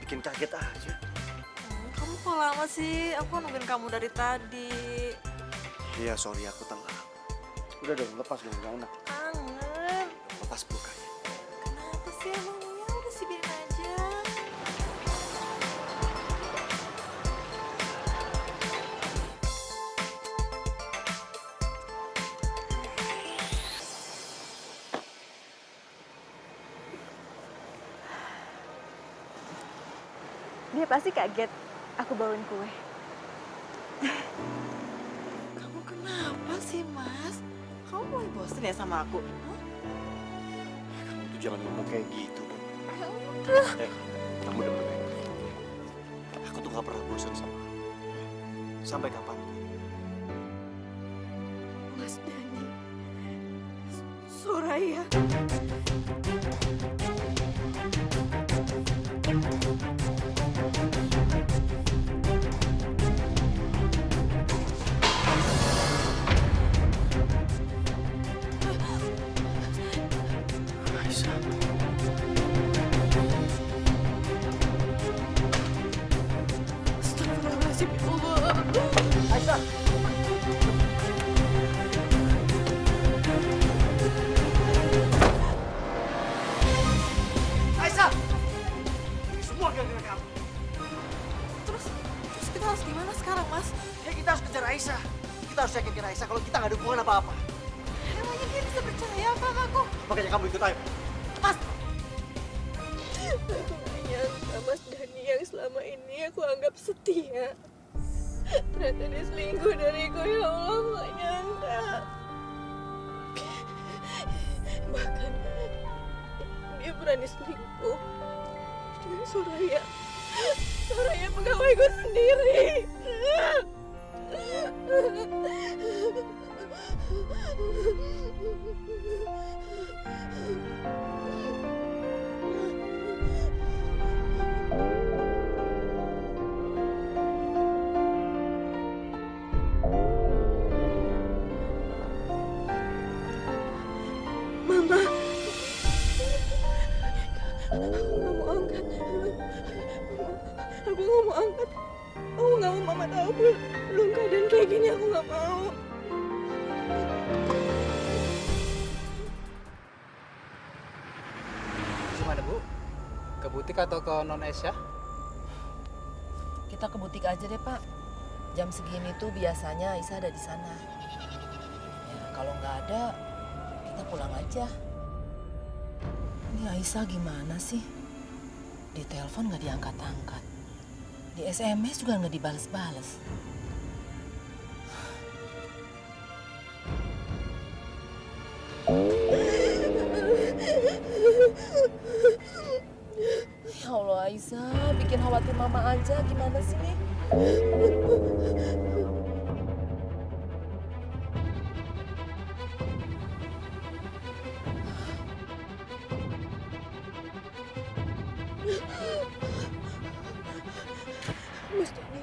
bikin kaget aja. Kamu kok lama sih? Aku nungguin kamu dari tadi. Iya, sorry aku telat. Udah dong, lepas dong, gak enak. Kangen. Lepas pelukanya. Kenapa sih emangnya? Udah sih biarin aja. Dia pasti kaget aku bawain kue. Kamu kenapa sih, Mas? Kamu mulai bosen ya sama aku? Hah? Kamu tuh jangan ngomong kayak gitu dong. Ya udah. Kamu denger ya? Aku tuh gak pernah bosan sama kamu. Sampai kapanpun. Mas Dani, Soraya. Aisyah. Astagfirullahaladzim, ya Allah. Aisyah. Aisyah. Ini semua gara-gara kamu. Terus kita harus gimana sekarang, Mas? Ya kita harus kejar Aisyah. Kita harus yakin Aisyah kalau kita nggak ada hubungan apa-apa. Emangnya dia bisa percaya apa sama aku? Makanya kamu ikut ayo. Mas! Aku gak nyangka Mas Dani yang selama ini aku anggap setia. Ternyata dia selingkuh dariku, ya Allah, gak nyangka. Bahkan dia berani selingkuh dengan Soraya. Soraya pegawaiku sendiri. Mama, aku nggak mau angkat. Aku nggak mau angkat. Aku nggak mau Mama tahu belum keadaan kayak gini. Aku nggak mau. Gimana Bu? Ke butik atau ke non Aisyah? Kita ke butik aja deh, Pak. Jam segini tuh biasanya Aisyah ada di sana. Ya, kalau nggak ada, kita pulang aja. Ini Aisyah gimana sih? Di telepon nggak diangkat-angkat. Di SMS juga nggak dibales-bales. Ya Allah, Aisyah, bikin khawatir Mama aja. Gimana sih nih? Mas Dani.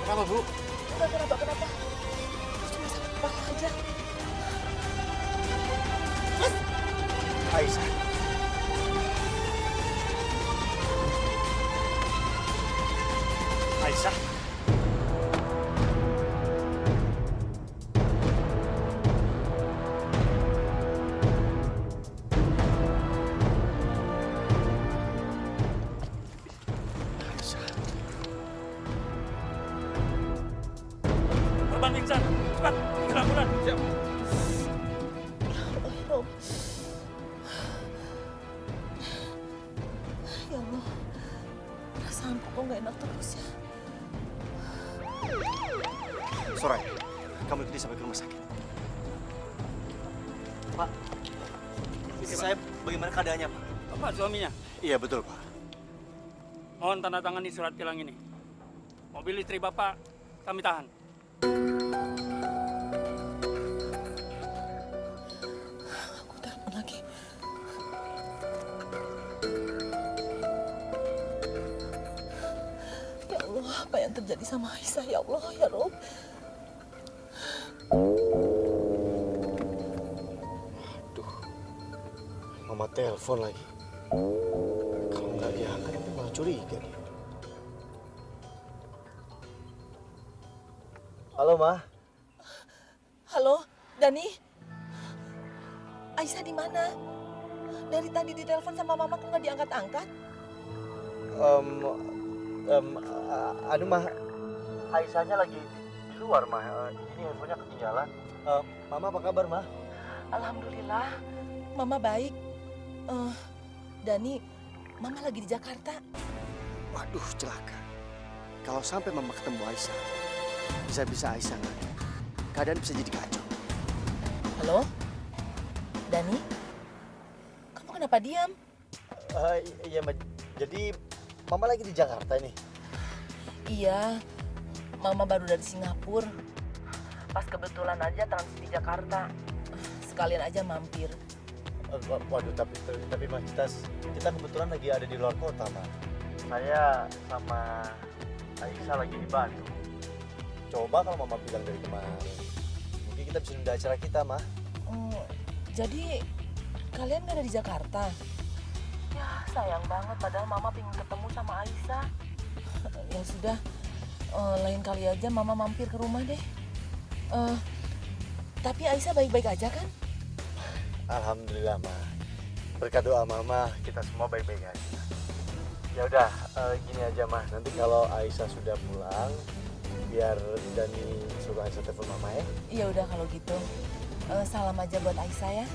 Kenapa Bu? Kenapa? Cuma sakit kepala aja. Aisyah. Aisyah. Aisyah. Korban pingsan, cepat, ke ambulan. Siap. Ya Allah, perasaanku kok nggak enak terus ya. Soraya, kamu ikuti sampai ke rumah sakit. Pak, istri saya bagaimana keadaannya, Pak? Bapak suaminya, Iya, betul, Pak. mohon tanda tangani surat tilang ini. Mobil istri Bapak kami tahan. terjadi sama Aisyah ya Allah ya Rob. Aduh, mama telepon lagi. Kalau nggak diangkat nanti malah curiga nih. Halo, Ma. Halo, Dani. Aisyah di mana? Dari tadi ditelepon sama mama kok nggak diangkat-angkat? Aduh, Ma. Aisyahnya lagi di luar, Ma. Ini handphonenya ketinggalan. Mama apa kabar, Ma? Alhamdulillah, mama baik. Dani, mama lagi di Jakarta. Waduh, celaka. Kalau sampai mama ketemu Aisyah, bisa-bisa Aisyah nggak ada. Keadaan bisa jadi kacau. Halo, Dani, kamu kenapa diam? Iya, Ma. Jadi mama lagi di Jakarta nih. Iya, mama baru dari Singapura. Pas kebetulan aja transit di Jakarta. Sekalian aja mampir. Waduh, tapi Ma, kita kebetulan lagi ada di luar kota, Ma. Saya sama Aisyah lagi di Bandung. Coba kalau mama bilang dari kemarin, mungkin kita bisa nunda acara kita, Ma. Jadi kalian nggak ada di Jakarta? Ya sayang banget, padahal mama pengen ketemu sama Aisyah. Ya sudah, lain kali aja mama mampir ke rumah deh. Tapi Aisyah baik-baik aja kan? Alhamdulillah, Ma. Berkat doa mama, kita semua baik-baik aja. Ya udah, gini aja, Ma. Nanti kalau Aisyah sudah pulang, biar Dani suruh Aisyah telepon mama ya. Iya udah kalau gitu. Salam aja buat Aisyah ya.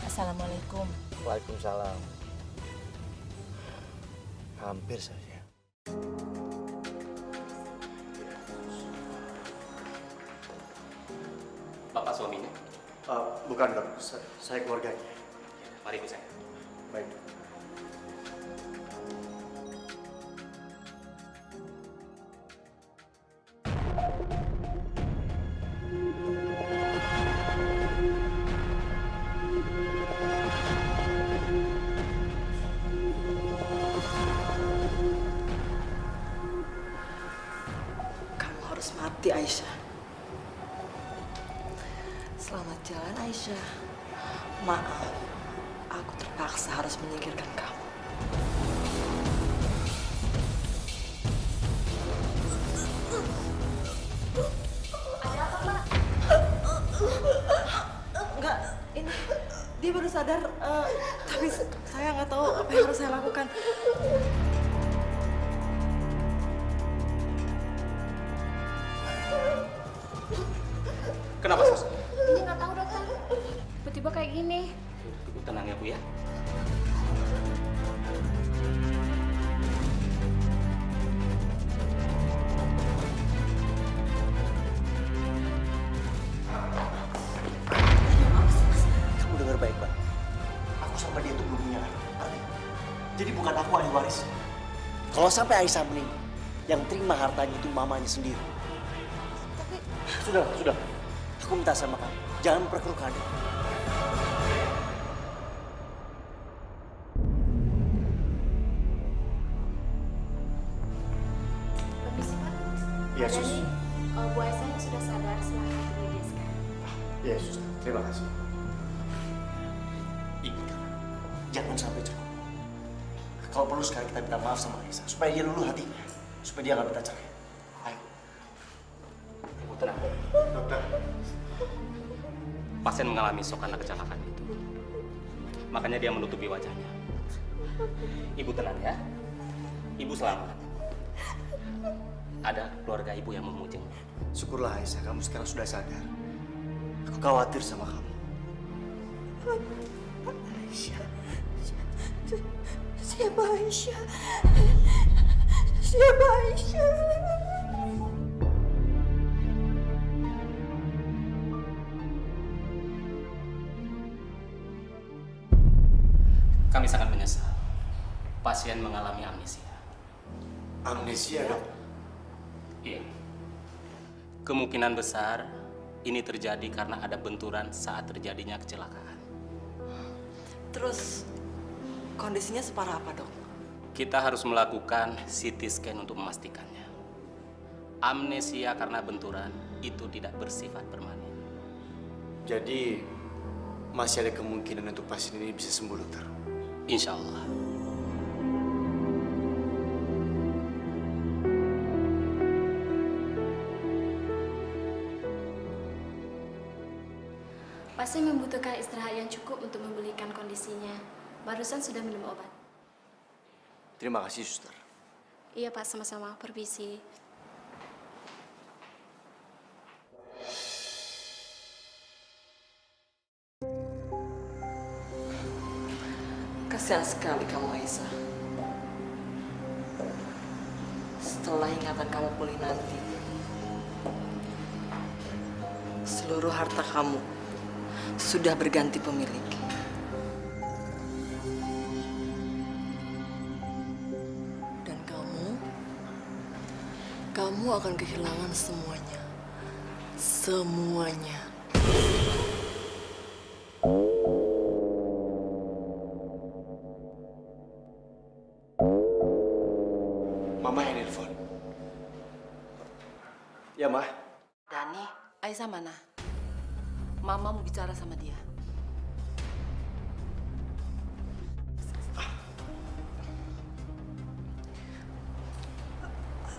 Assalamualaikum. Waalaikumsalam. Hampir saja. Bapak suaminya? Bukan, Dok. Saya keluarganya. Mari Bu saya. Baik. Kamu harus mati, Aisyah. Selamat jalan, Aisyah. Maaf, aku terpaksa harus menyingkirkan kamu. Enggak, ini dia baru sadar, tapi saya nggak tahu apa yang harus saya lakukan. Kenapa sus? Ini nggak tahu dokter. Tiba-tiba kayak gini. Ibu tenang ya Bu ya. Kamu dengar baik-baik. Aku sama dia tuh belum punya anak. Ngerti? Jadi bukan aku ahli waris. Kalau sampai Aisyah meninggal, yang terima hartanya itu mamanya sendiri. Tapi Sudah. Aku minta sama kamu, jangan memperkeruh keadaan. Permisi Pak. Iya, Sus. Dani, Bu Aisyah sudah sadar, silahkan temui dia sekarang. Iya, Sus. Terima kasih. Ingat, jangan sampai cerai. Kalau perlu sekarang kita minta maaf sama Aisyah, supaya dia luluh hatinya, supaya dia nggak minta cerai. Ayo. Ibu tenang. Dokter. Pasien mengalami shock karena kecelakaan itu. Makanya dia menutupi wajahnya. Ibu tenang ya. Ibu selamat. Ada keluarga ibu yang memuji. Syukurlah Aisyah, kamu sekarang sudah sadar. Aku khawatir sama kamu. Aisyah. Siapa Aisyah? Siapa Aisyah? Kami sangat menyesal. Pasien mengalami amnesia. Amnesia, Dok? Iya. Kemungkinan besar ini terjadi karena ada benturan saat terjadinya kecelakaan. terus kondisinya separah apa, Dok? Kita harus melakukan CT scan untuk memastikannya. amnesia karena benturan itu tidak bersifat permanen. Jadi masih ada kemungkinan untuk pasien ini bisa sembuh, dokter. Insya Allah. Pasien membutuhkan istirahat yang cukup untuk memulihkan kondisinya. Barusan sudah minum obat. Terima kasih, suster. Iya Pak, sama-sama. Permisi. Kasihan sekali kamu, Aisyah. Setelah ingatan kamu pulih nanti, seluruh harta kamu sudah berganti pemilik. Dan kamu akan kehilangan semuanya. Semuanya. Mama yang nelfon. Ya, Ma. Dani, Aisyah mana? Mama mau bicara sama dia.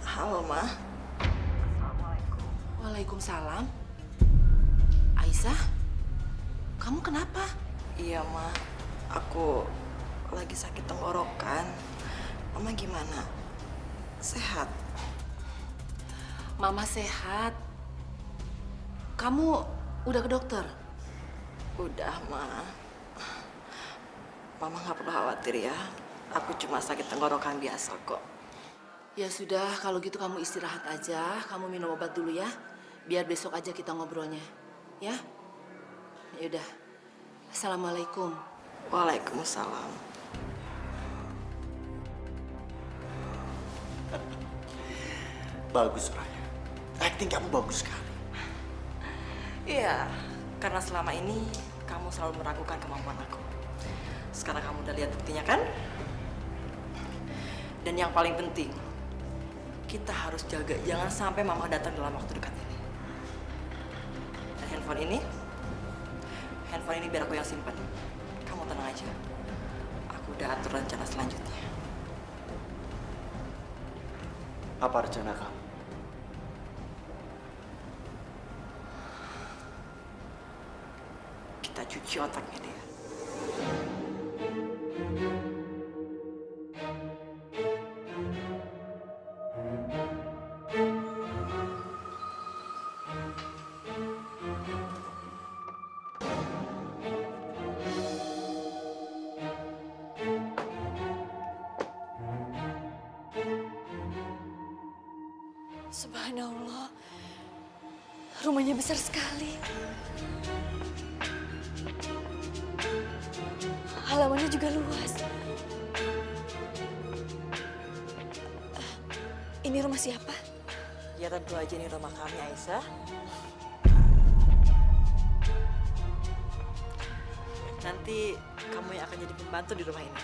Halo, Ma. Assalamualaikum. Waalaikumsalam. Aisyah, kamu kenapa? Iya, Ma. Aku lagi sakit tenggorokan. Mama gimana? Sehat? Mama sehat. Kamu udah ke dokter? Udah, Ma. Mama nggak perlu khawatir ya. Aku cuma sakit tenggorokan biasa kok. Ya sudah, kalau gitu kamu istirahat aja. Kamu minum obat dulu ya. Biar besok aja kita ngobrolnya. Ya? Yaudah. Assalamualaikum. Waalaikumsalam. Bagus, Raya. Acting kamu bagus sekali. Iya, karena selama ini kamu selalu meragukan kemampuan aku. Sekarang kamu udah lihat buktinya kan? Dan yang paling penting, kita harus jaga jangan sampai mama datang dalam waktu dekat ini. Dan handphone ini biar aku yang simpan. Kamu tenang aja. Aku udah atur rencana selanjutnya. Apa rencana kamu? Kita cuci otaknya dia. Subhanallah, rumahnya besar sekali. Halamannya juga luas. Ini rumah siapa? Ya tentu aja ini rumah kami, Aisyah. Nanti kamu yang akan jadi pembantu di rumah ini.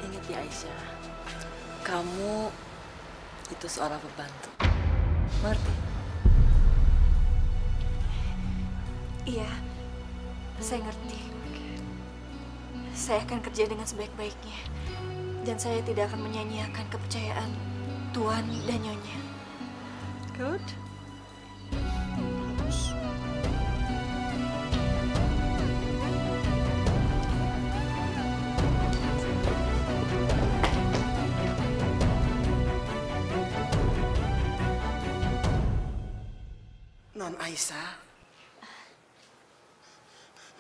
Ingat ya Aisyah, kamu itu seorang pembantu. Ngerti? Iya, saya ngerti. Saya akan kerja dengan sebaik-baiknya. Dan saya tidak akan menyanyiakan kepercayaan Tuan dan Nyonya. Good. Non Aisyah.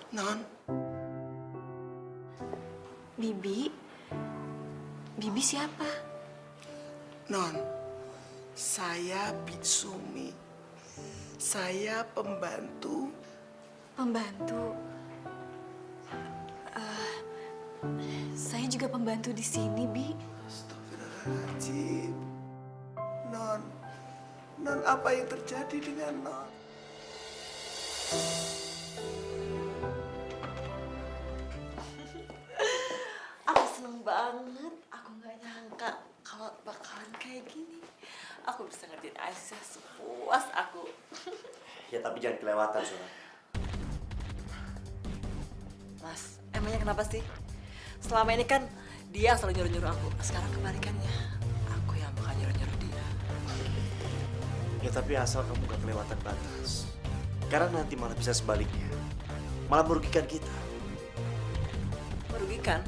Non. Bibi? Bibi siapa? Non. Saya Bitsumi. Saya pembantu. Pembantu? Saya juga pembantu di sini, Bi. Astagfirullahaladzim. Non. Non, apa yang terjadi dengan Non? Aku seneng banget. Aku nggak nyangka kalau bakalan kayak gini. Aku bisa ngertiin Aisyah sepuas aku. Ya tapi jangan kelewatan, Sona. Mas, emangnya kenapa sih? Selama ini kan dia selalu nyuruh-nyuruh aku. Sekarang kebalikannya, aku yang bakal nyuruh-nyuruh dia. Ya tapi asal kamu gak kelewatan batas. Karena nanti malah bisa sebaliknya. Malah merugikan kita. Merugikan?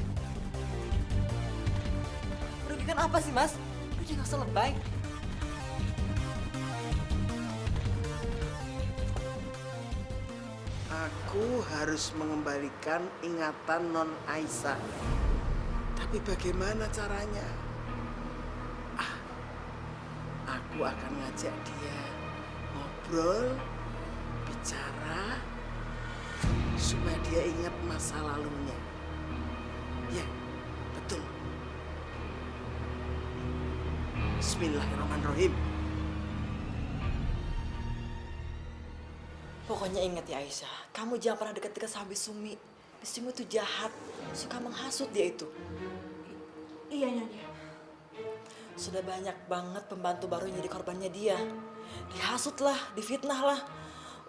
Merugikan apa sih, Mas? Lu jangan usah lebay. Aku harus mengembalikan ingatan Non Aisyah. Tapi bagaimana caranya? Aku akan ngajak dia ngobrol, bicara, supaya dia ingat masa lalunya. Ya, betul. Bismillahirrahmanirrahim. Pokoknya ingat ya Aisyah, kamu jangan pernah dekat-dekat sama Bisumi. Bisumi itu jahat, suka menghasut dia itu. Iya, Nyonya. Sudah banyak banget pembantu baru yang jadi korbannya dia. Dihasut lah, difitnah lah.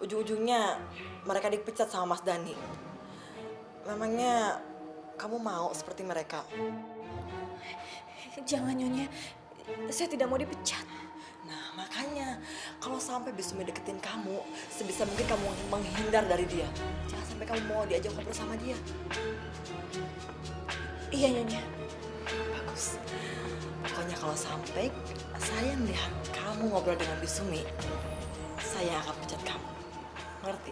Ujung-ujungnya mereka dipecat sama Mas Dani. Memangnya kamu mau seperti mereka? Jangan, Nyonya. Saya tidak mau dipecat. Nah makanya kalau sampai Bisumi deketin kamu, sebisa mungkin kamu menghindar dari dia. Jangan sampai kamu mau diajak ngobrol sama dia. Iya, Nyonya. Bagus. Pokoknya kalau sampai saya melihat kamu ngobrol dengan Bisumi, saya akan pecat kamu. Ngerti?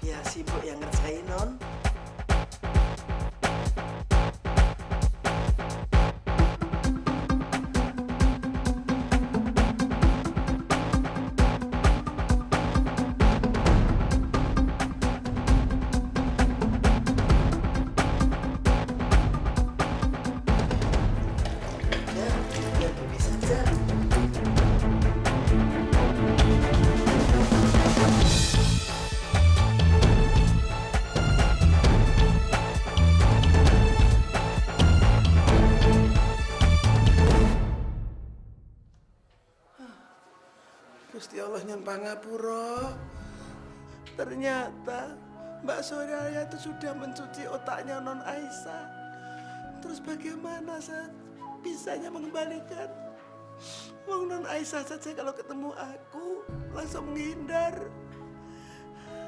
Ya sibuk yang ngerjain Non. Ya, biar pergi saja. Gusti Allah nyen pangapura. Ternyata Mbak Soraya itu sudah mencuci otaknya Non Aisyah. Terus bagaimana saya bisanya mengembalikan? Wong Non Aisyah saja kalau ketemu aku langsung menghindar.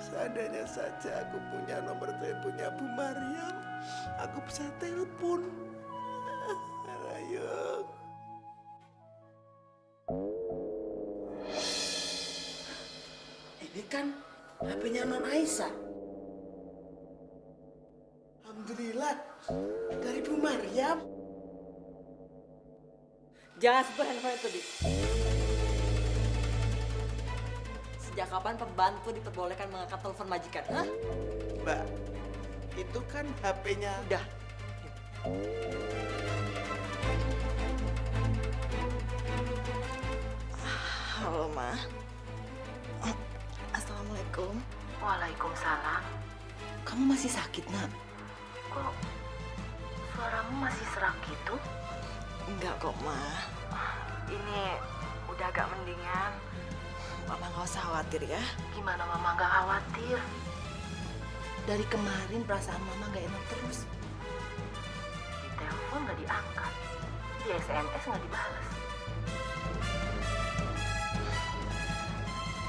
Seandainya saja aku punya nomor teleponnya Bu Mariam, aku bisa telepon. Ayo. Ini kan HP-nya Non Aisyah. Alhamdulillah, dari Bu Mariam. Jangan sentuh handphone itu, Di. Sejak kapan pembantu diperbolehkan mengangkat telepon majikan? Hah? Mbak, itu kan HP-nya. Udah. Halo, Ma. Assalamualaikum. Waalaikumsalam. Kamu masih sakit, Nak? Kok suaramu masih serak gitu? Enggak kok, Ma. Ini udah agak mendingan. Mama nggak usah khawatir ya. Gimana Mama gak khawatir? Dari kemarin perasaan Mama gak enak terus. Di telepon gak diangkat. Di SMS gak dibalas.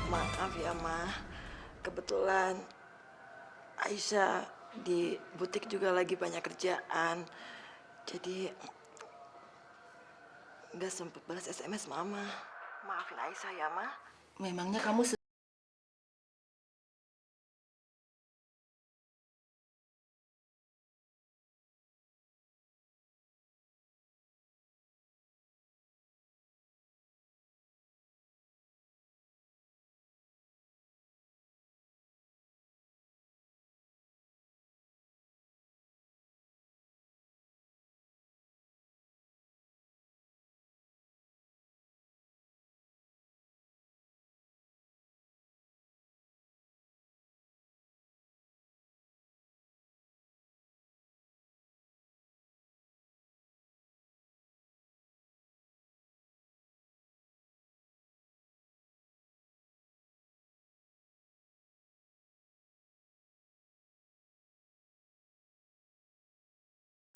Maaf ya, Ma. Kebetulan Aisyah di butik juga lagi banyak kerjaan. Jadi nggak sempet balas SMS Mama. Maafin Aisyah ya, Ma. Memangnya kamu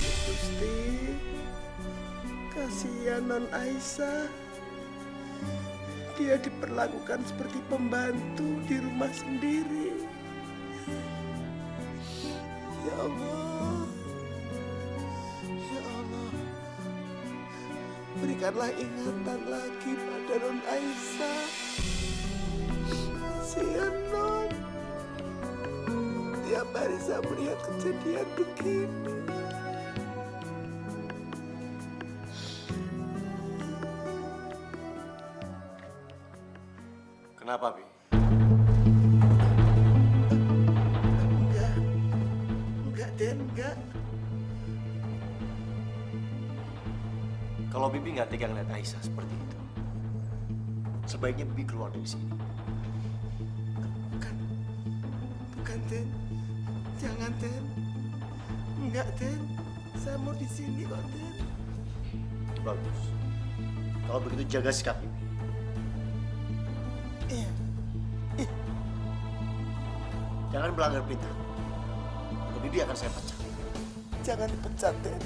Gusti, kasihan Non Aisyah. Dia diperlakukan seperti pembantu di rumah sendiri. Ya Allah, ya Allah, berikanlah ingatan lagi pada Non Aisyah. Kasihan Non, tiap hari saya melihat kejadian begini. Kenapa, Bi? Enggak, Den, enggak. Kalau Bibi nggak tega ngeliat Aisyah seperti itu, sebaiknya Bibi keluar dari sini. Bukan, Den. Jangan, Den. Enggak, Den. Saya mau di sini kok, Den. Bagus. Kalau begitu jaga sikap Bibi. Iya. Jangan melanggar perintah. Kalau Bibi akan saya pecat. Jangan dipecat, Den.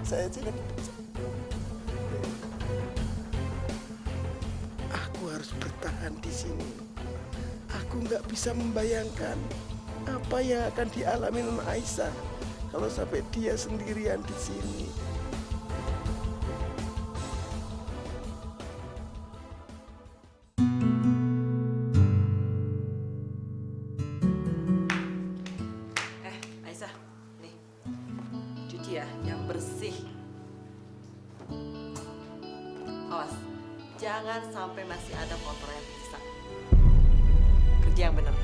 Saya jangan dipecat. Den. Aku harus bertahan di sini. Aku nggak bisa membayangkan apa yang akan dialami Non Aisyah kalau sampai dia sendirian di sini. Aisyah, nih, cuci ya, yang bersih. Awas, jangan sampai masih ada kotoran yang sisa. Kerja yang benar.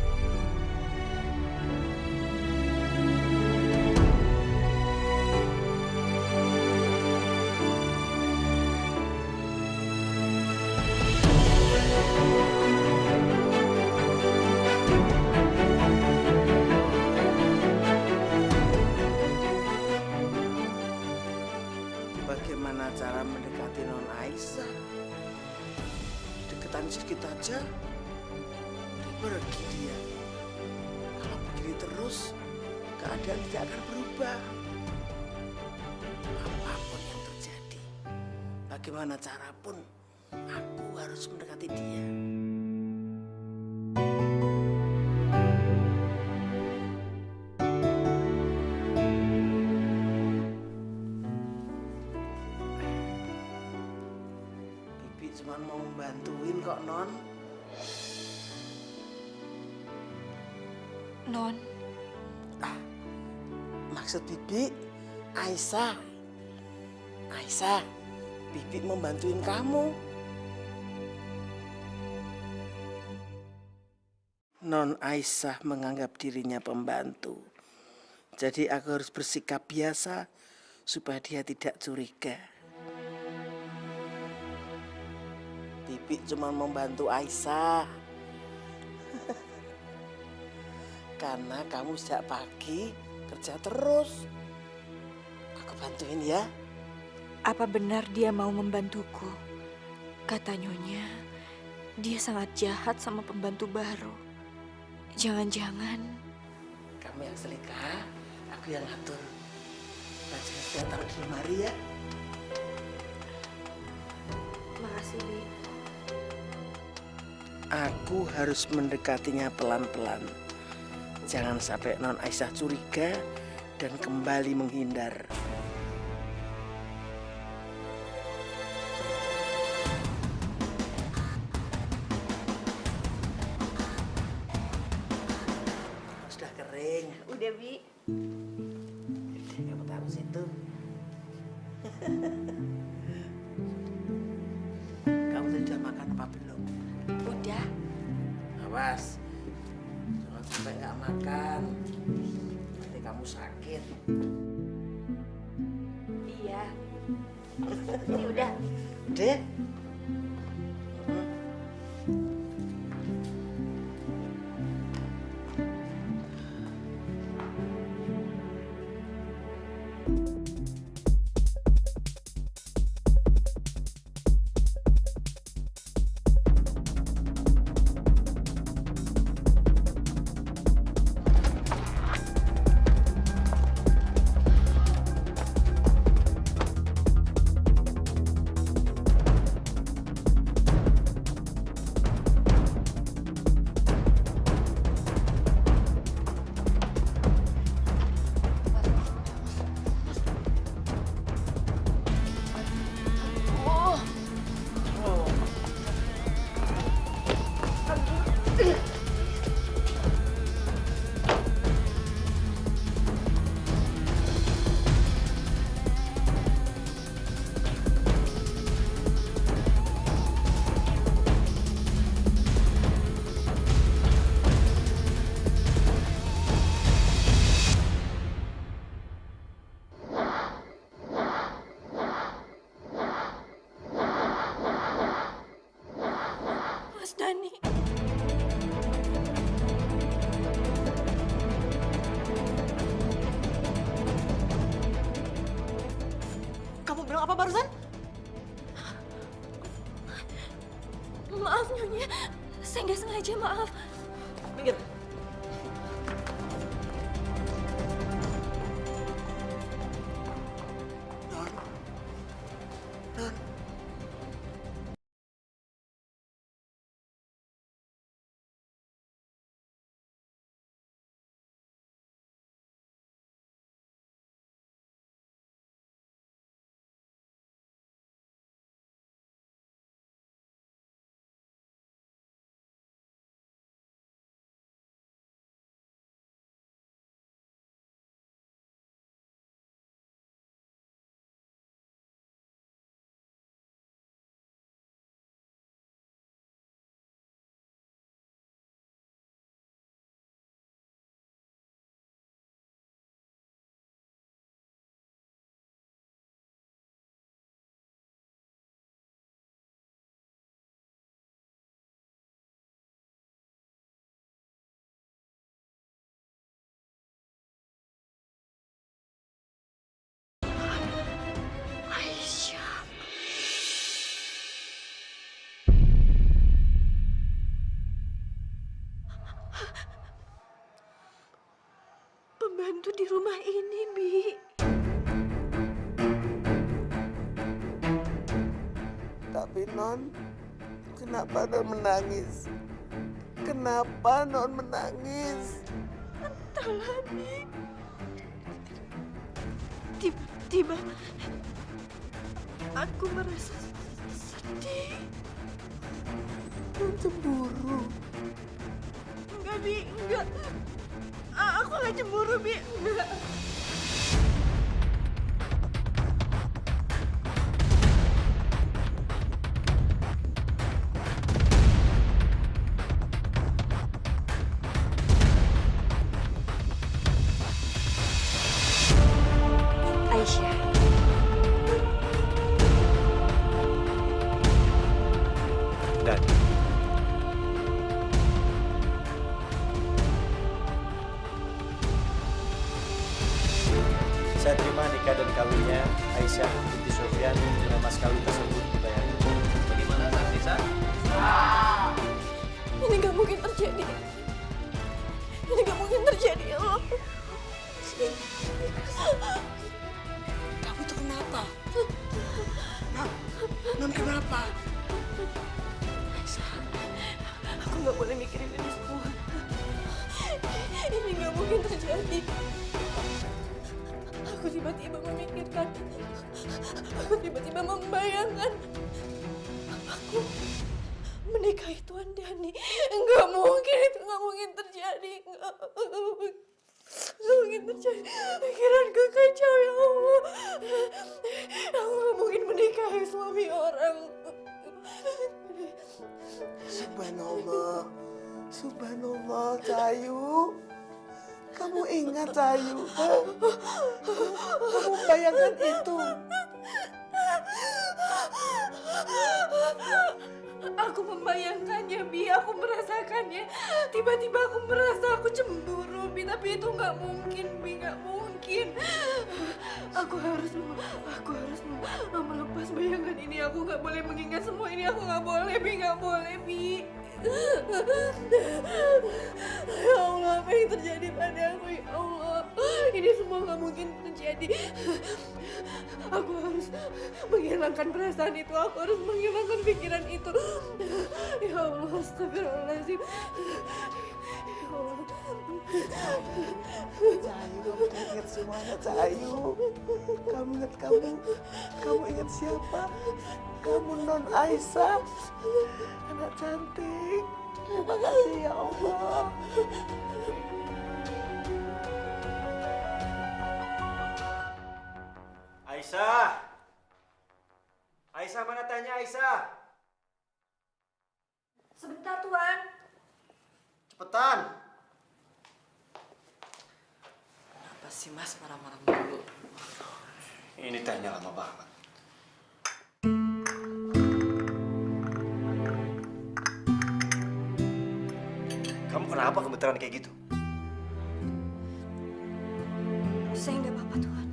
Bagaimana cara mendekati Non Aisyah? Deketan sedikit aja, dia pergi dia. Kalau begini terus, keadaan tidak akan berubah. Apapun yang terjadi, bagaimana cara pun, aku harus mendekati dia. Bibi cuma mau membantuin kok, Non. Non, Maksud Bibi, Aisyah. Aisyah, Bibi membantuin kamu. Non Aisyah menganggap dirinya pembantu. Jadi aku harus bersikap biasa supaya dia tidak curiga. Bibi cuma membantu Aisyah. Karena kamu sejak pagi kerja terus. Aku bantuin ya. apa benar dia mau membantuku? Kata Nyonya, dia sangat jahat sama pembantu baru. Jangan-jangan... Kamu yang selika, aku yang ngatur. Bajunya sudah taruh di lemari ya. Makasih, Bi. Aku harus mendekatinya pelan-pelan. Jangan sampai Non Aisyah curiga dan kembali menghindar. Sudah kering. Udah, Bi. Kamu taruh situ. Kamu tadi sudah makan apa belum? Udah. Awas, jangan sampai nggak makan. Nanti kamu sakit. Iya. Ini udah. Dek. bilang apa barusan? Maaf Nyonya, saya nggak sengaja, maaf. Minggir. Aisyah. Pembantu di rumah ini, Bi. Tapi Non, kenapa Non menangis? Kenapa Non menangis? Entahlah, Bi. Tiba-tiba aku merasa sedih. Non cemburu. Enggak, Bi, enggak. Aku nggak cemburu, Bi. Enggak. Aisyah. Dan saya terima nikah dan kawinnya Aisyah binti Sofyan dengan mas kawin tersebut dibayar. Bagaimana saksi sah? Ini nggak mungkin terjadi. Ini nggak mungkin terjadi, ya Allah. Kamu itu kenapa? Non kenapa? Aku nggak boleh mikirin ini semua. Ini nggak mungkin terjadi. Aku tiba-tiba memikirkan. Aku tiba-tiba membayangkan. Aku menikahi Tuan Dani. Nggak mungkin, itu nggak mungkin terjadi. Nggak mungkin terjadi. Pikiranku kacau, ya Allah. Aku nggak mungkin menikahi suami orang. Subhanallah. Subhanallah, Cahayu. Kamu ingat, Cahayu? Hah? Kamu bayangkan itu. Aku membayangkannya, Bi. Aku merasakannya. Tiba-tiba aku merasa aku cemburu, Bi. Tapi itu nggak mungkin, Bi. Nggak mungkin. Aku harus melepas bayangan ini. Aku nggak boleh mengingat semua ini. Aku nggak boleh, Bi. Nggak boleh, Bi. Ya Allah, apa yang terjadi padaku, ya Allah. Ini semua nggak mungkin terjadi. Aku harus menghilangkan perasaan itu. Aku harus menghilangkan pikiran itu. Ya Allah, astagfirullahaladzim. Ya Allah. Cahayu, kamu ingat semuanya, Cahayu. Kamu ingat kamu ingat siapa? Kamu Non Aisyah, anak cantik. Terima kasih ya Allah. Aisyah! Aisyah, mana tanya Aisyah? Sebentar, Tuan. Cepetan! Kenapa sih Mas marah-marah mulu? Ini tehnya lama banget. Kamu kenapa gemeteran kayak gitu? Saya nggak apa-apa, Tuan.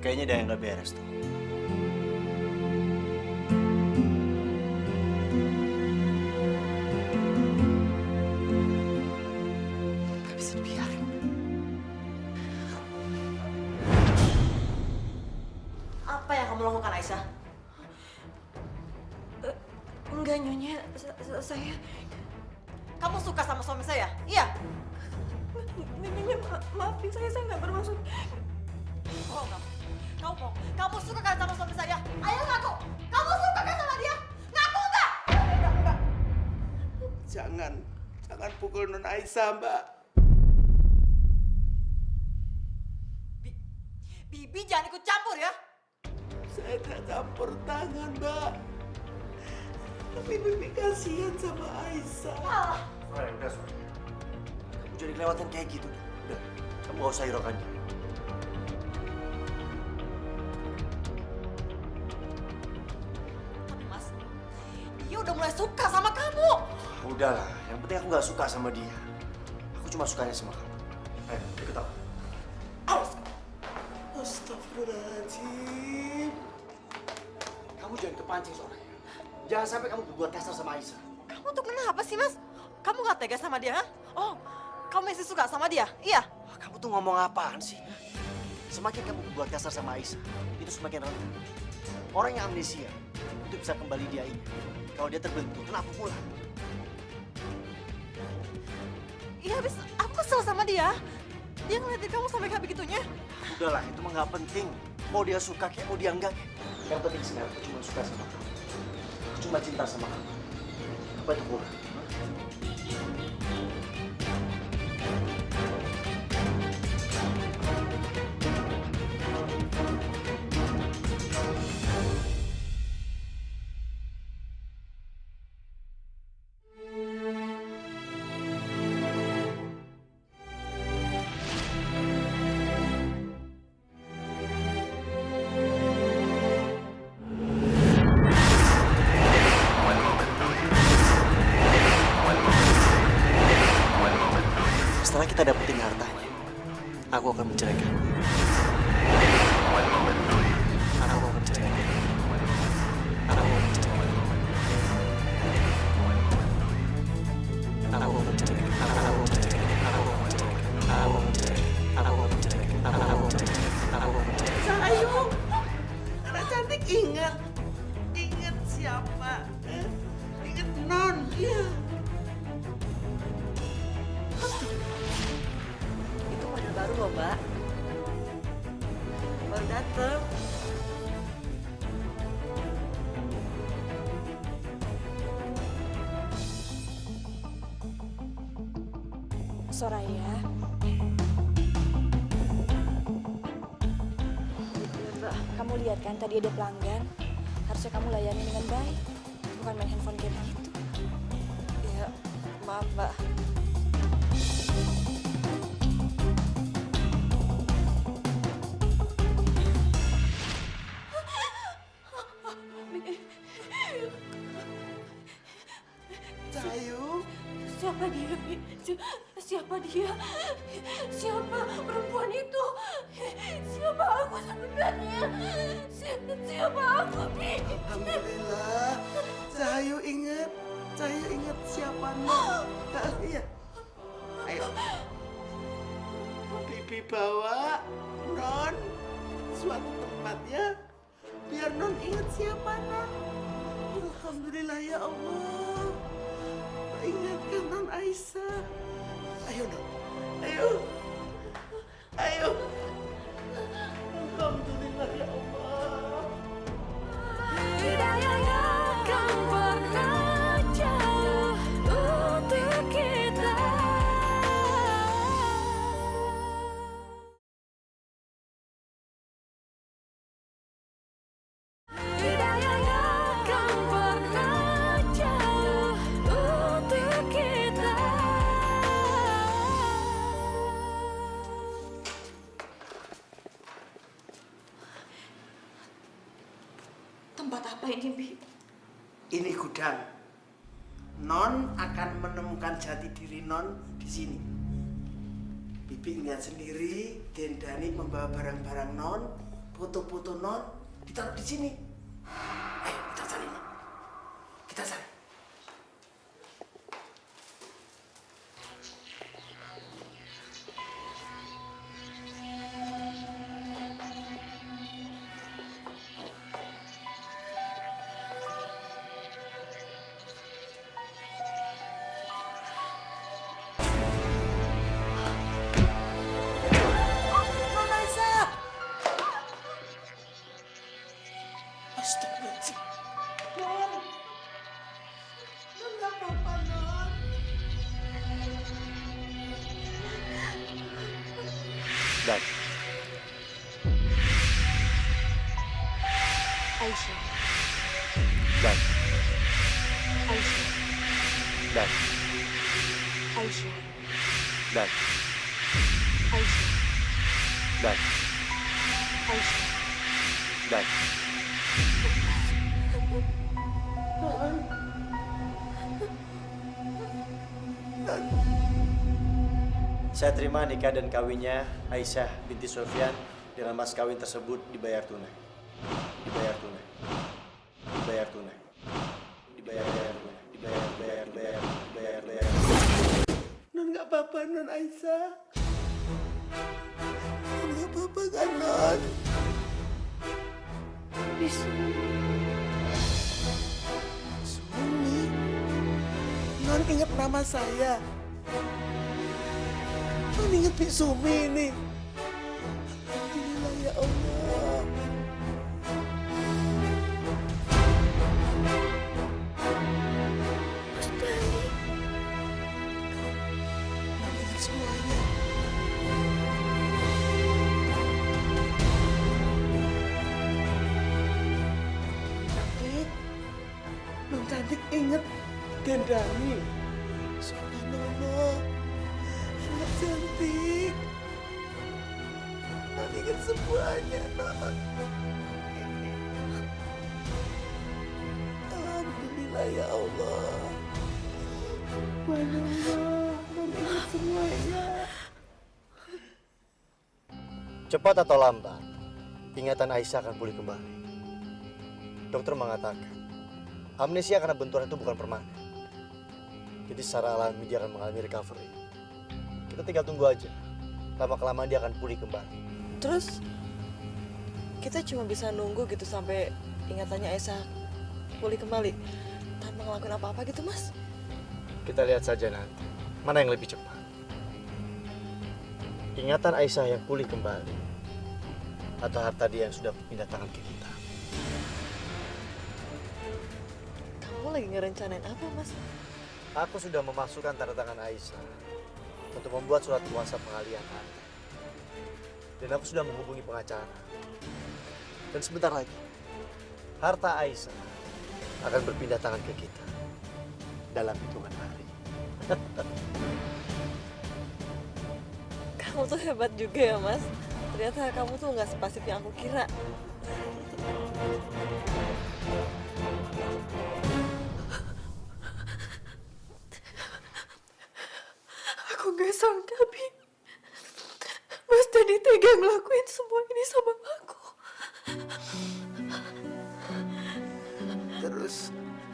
kayaknya ada yang nggak beres tuh. Gak bisa dibiarin. Apa yang kamu lakukan, Aisyah? Enggak, Nyonya. Saya... Kamu suka sama suami saya? Iya? Nyonya, maafin saya nggak bermaksud... Bohong kamu. Kamu bohong. Kamu suka kan sama suami saya? Ayo ngaku. Kamu suka kan sama dia? Ngaku enggak? Enggak. Jangan pukul Non Aisyah, Mbak. Bibi jangan ikut campur ya. Saya tidak campur tangan, Mbak. Tapi Bibi kasihan sama Aisyah. Udah, Soraya. Kamu jadi kelewatan kayak gitu. Udah, kamu gak usah hiraukan dia. Tapi Mas, dia udah mulai suka sama kamu. Udahlah, yang penting aku gak suka sama dia. Aku cuma sukanya sama kamu. Ayo, ikut aku. Awas. Astagfirullahaladzim. Kamu jangan kepancing, Soraya. Jangan sampai kamu berbuat kasar sama Aisyah. Kamu tuh kenapa sih, Mas? Kamu gak tega sama dia, ha? Oh, kamu masih suka sama dia? Iya? Kamu tuh ngomong apaan sih? Semakin kamu berbuat kasar sama Aisyah, itu semakin rentan. Orang yang amnesia, itu bisa kembali dia ingat. Kalau dia terbentuk, kenapa pulang? Iya, habis aku kesel sama dia. Dia ngeliatin kamu sampai kayak begitunya. Udahlah, itu mah nggak penting. Mau dia suka kayak mau dia enggak kayak. Yang penting sekarang aku cuma suka sama kamu. Aku cuma cinta sama kamu. Apa itu kurang? Setelah kita dapetin hartanya, aku akan menceraikan. Aku akan menceraikan. Aku akan menceraikan. Aku akan menceraikan. Aku akan menceraikan. Aku akan menceraikan. Aku akan menceraikan. Aku akan menceraikan. Aku akan menceraikan. Aku akan menceraikan. Sayu, anak cantik ingat siapa? Ingat Non, iya. Itu model baru loh, Mbak. Baru dateng. Soraya. Mbak, kamu lihat kan tadi ada pelanggan. Harusnya kamu layani dengan baik. Bukan main handphone kayak begitu. Iya, maaf, Mbak. Sayu, Siapa dia, Bi? Siapa dia? Siapa perempuan itu? Siapa aku sebenarnya? Siapa aku, Bi? alhamdulillah. Sayu ingat siapa Non? Iya. Ayo. Bibi bawa Non suatu tempat ya, biar Non ingat siapa Non. Alhamdulillah ya Allah. Ingatkan Non Aisyah. Ayo Non, ayo. Alhamdulillah ya Allah. Tempat apa ini, Bi? Ini gudang. Non akan menemukan jati diri Non di sini. Bibi lihat sendiri, Den Dani membawa barang-barang Non Foto-foto non ditaruh di sini. Ayo kita cari non. Kita cari. Non Aisyah! Astagfirullahaladzim. Non. Non nggak apa-apa, Non. Dan, Aisyah, dan, Aisyah, dan, Aisyah, dan, Aisyah, dan, Aisyah. dan. Saya terima nikah dan kawinnya Aisyah binti Sofyan dengan mas kawin tersebut dibayar tunai. Dibayar tunai. Dibayar tunai. Dibayar tunai. Dibayar. Non nggak apa-apa, Non Aisyah. Non nggak apa-apa kan, Non? Sumi. Non ingat nama saya. Non ingat Bi Sumi ini. Alhamdulillah ya Allah. Non ingat semuanya. Cantik. Non cantik ingat Dendani. Subhanallah. Anak cantik. Non ingat semuanya, Non. Alhamdulillah ya Allah. Subhanallah. Non ingat semuanya. Cepat atau lambat, ingatan Aisyah akan pulih kembali. Dokter mengatakan, amnesia karena benturan itu bukan permanen. Jadi secara alami dia akan mengalami recovery. Kita tinggal tunggu aja. Lama-kelamaan dia akan pulih kembali. Terus kita cuma bisa nunggu gitu sampai ingatannya Aisyah pulih kembali tanpa ngelakuin apa-apa gitu, Mas. Kita lihat saja nanti, mana yang lebih cepat. Ingatan Aisyah yang pulih kembali, atau harta dia yang sudah pindah tangan ke kita. Kamu lagi ngerencanain apa, Mas? Aku sudah memasukkan tanda tangan Aisyah untuk membuat surat kuasa pengalihan harta. Dan aku sudah menghubungi pengacara. Dan sebentar lagi, harta Aisyah akan berpindah tangan ke kita dalam hitungan hari. Kamu tuh hebat juga ya, Mas. Ternyata kamu tuh nggak sepasif yang aku kira. Aku gak sangka, Bi. Mas Dani tega ngelakuin semua ini sama aku. Terus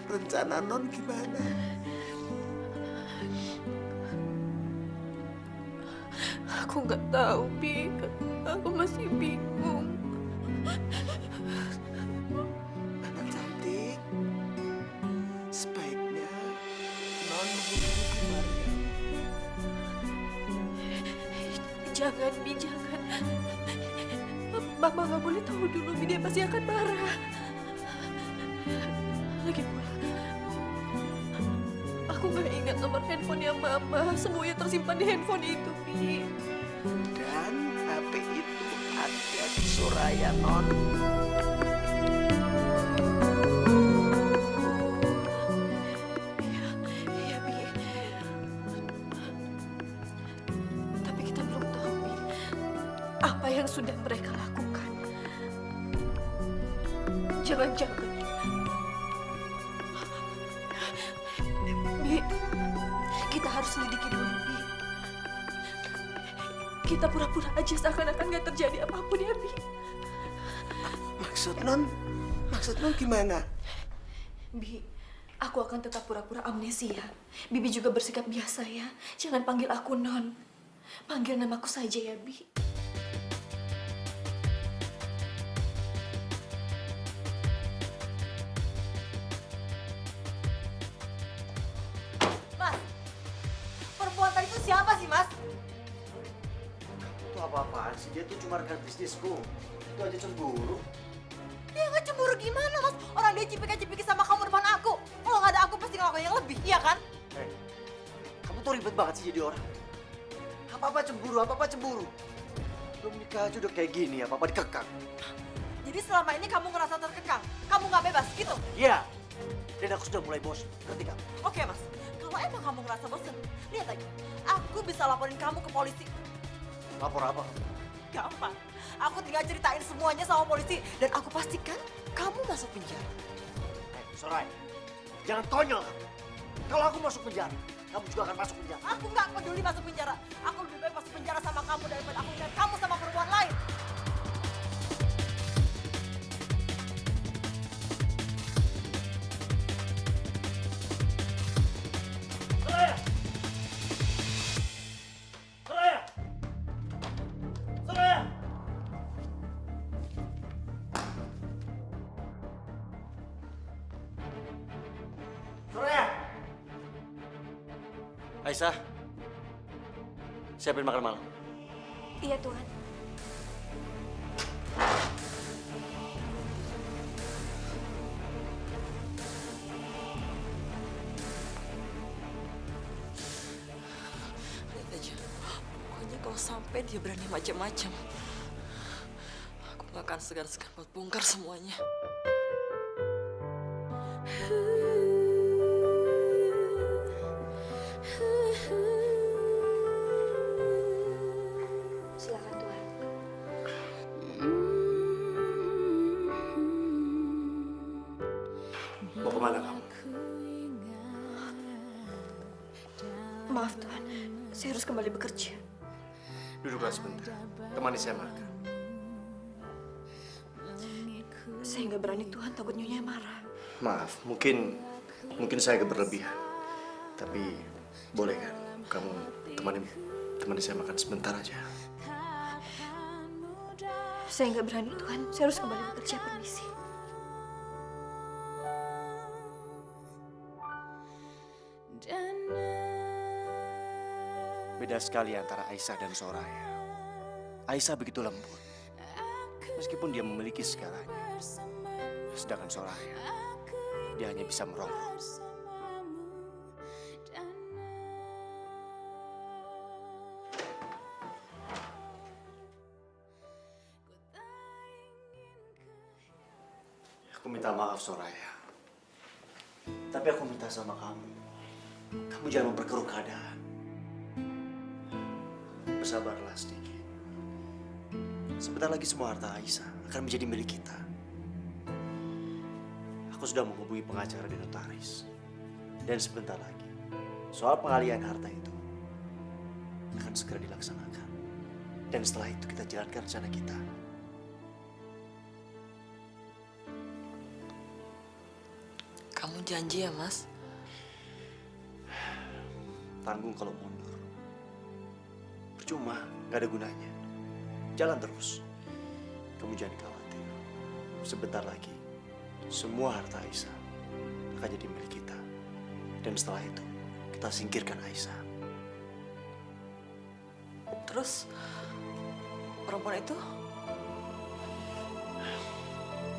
rencana Non gimana? Aku gak tahu, Bi. Aku masih bingung. Anak cantik, sebaiknya Non menghubungi Bu Maria. Jangan, Bi, jangan. Mama gak boleh tahu dulu, Bi. Dia pasti akan marah. Lagi pula, aku gak ingat nomor handphonenya Mama. Semuanya tersimpan di handphone itu, Bi. Dan HP itu ada di Soraya, Non. Iya, Bi. Tapi kita belum tahu, Bi, apa yang sudah mereka lakukan. Jangan-jangan, Bi, kita harus selidiki dulu, Bi. Kita pura-pura aja seakan-akan gak terjadi apapun ya, Bi. Maksud non gimana? Bi, aku akan tetap pura-pura amnesia. Bibi juga bersikap biasa ya. Jangan panggil aku Non. Panggil namaku saja ya, Bi. Mas, perempuan tadi itu siapa sih, Mas? Itu apa-apaan sih? Dia tuh cuma rekan bisnisku. Itu aja cemburu. Dia nggak cemburu gimana, Mas? Orang dia cipika-cipiki sama kamu depan aku. Kalau nggak ada aku pasti ngelakuin yang lebih, iya kan? Kamu tuh ribet banget sih jadi orang. Apa-apa cemburu. Belum nikah aja udah kayak gini, apa-apa dikekang. Jadi selama ini kamu ngerasa terkekang, kamu nggak bebas gitu? Iya. Dan aku sudah mulai bosan, ngerti kamu? Oke, Mas. Kalau emang kamu ngerasa bosan, lihat aja. Aku bisa laporin kamu ke polisi. Lapor apa? Gampang. Aku tinggal ceritain semuanya sama polisi dan aku pastikan kamu masuk penjara. Soraya, jangan konyol kamu. Kalau aku masuk penjara, kamu juga akan masuk penjara. Aku nggak peduli masuk penjara. Aku lebih baik masuk penjara sama kamu daripada aku dan kamu sama perempuan lain. Soraya! Soraya! Soraya! Soraya! Aisyah, siapin makan malam. Iya, Tuhan. Lihat aja. Pokoknya kalau sampai dia berani macam-macam, aku nggak akan segan-segan buat bongkar semuanya. Silakan, Tuhan. Mau kemana kamu? Maaf, Tuhan. Saya harus kembali bekerja. Duduklah sebentar. Temani saya makan. Saya nggak berani, Tuhan. Takut Nyonya marah. Maaf, mungkin saya agak berlebihan. Tapi boleh kan? Kamu temani saya makan sebentar aja. Saya nggak berani, Tuhan. Saya harus kembali bekerja. Permisi. Beda sekali antara Aisyah dan Soraya. Aisyah begitu lembut. Meskipun dia memiliki segalanya. Sedangkan Soraya, dia hanya bisa merongrong. Aku minta maaf, Soraya. Tapi aku minta sama kamu. Kamu jangan memperkeruh keadaan. Bersabarlah sedikit. Sebentar lagi semua harta Aisyah akan menjadi milik kita. Aku sudah menghubungi pengacara dan notaris. Dan sebentar lagi, soal pengalihan harta itu akan segera dilaksanakan. Dan setelah itu kita jalankan rencana kita. Kamu janji ya, Mas? Tanggung kalau mundur. Percuma, gak ada gunanya. Jalan terus. Kamu jangan khawatir. Sebentar lagi, semua harta Aisyah akan jadi milik kita. Dan setelah itu, kita singkirkan Aisyah. Terus, perempuan itu?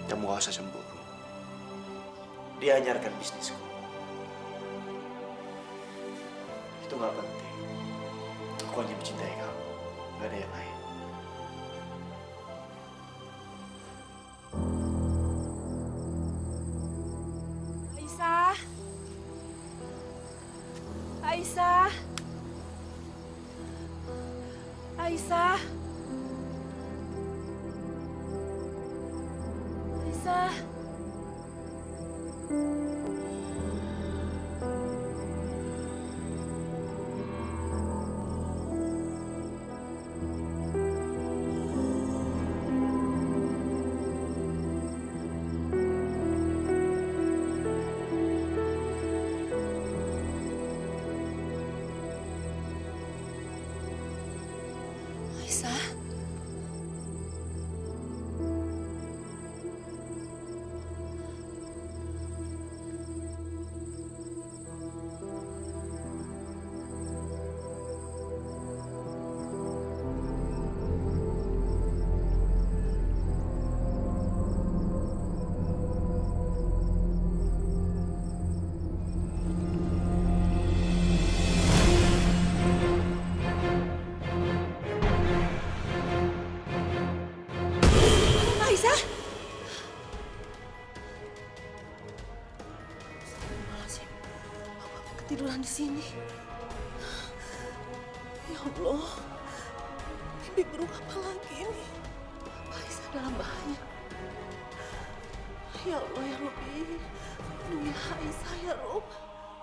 Kamu gak usah cemburu. Dia hanya rekan bisnisku. Itu gak penting. Aku hanya mencintai kamu. Gak ada yang lain. Aisyah. Aisyah. Aisyah. Aisyah. ketiduran di sini. Ya Allah, mimpi buruk apa lagi ini? Apa Aisyah dalam bahaya? Ya Allah ya Rabbi, lindungilah Aisyah ya Rabb,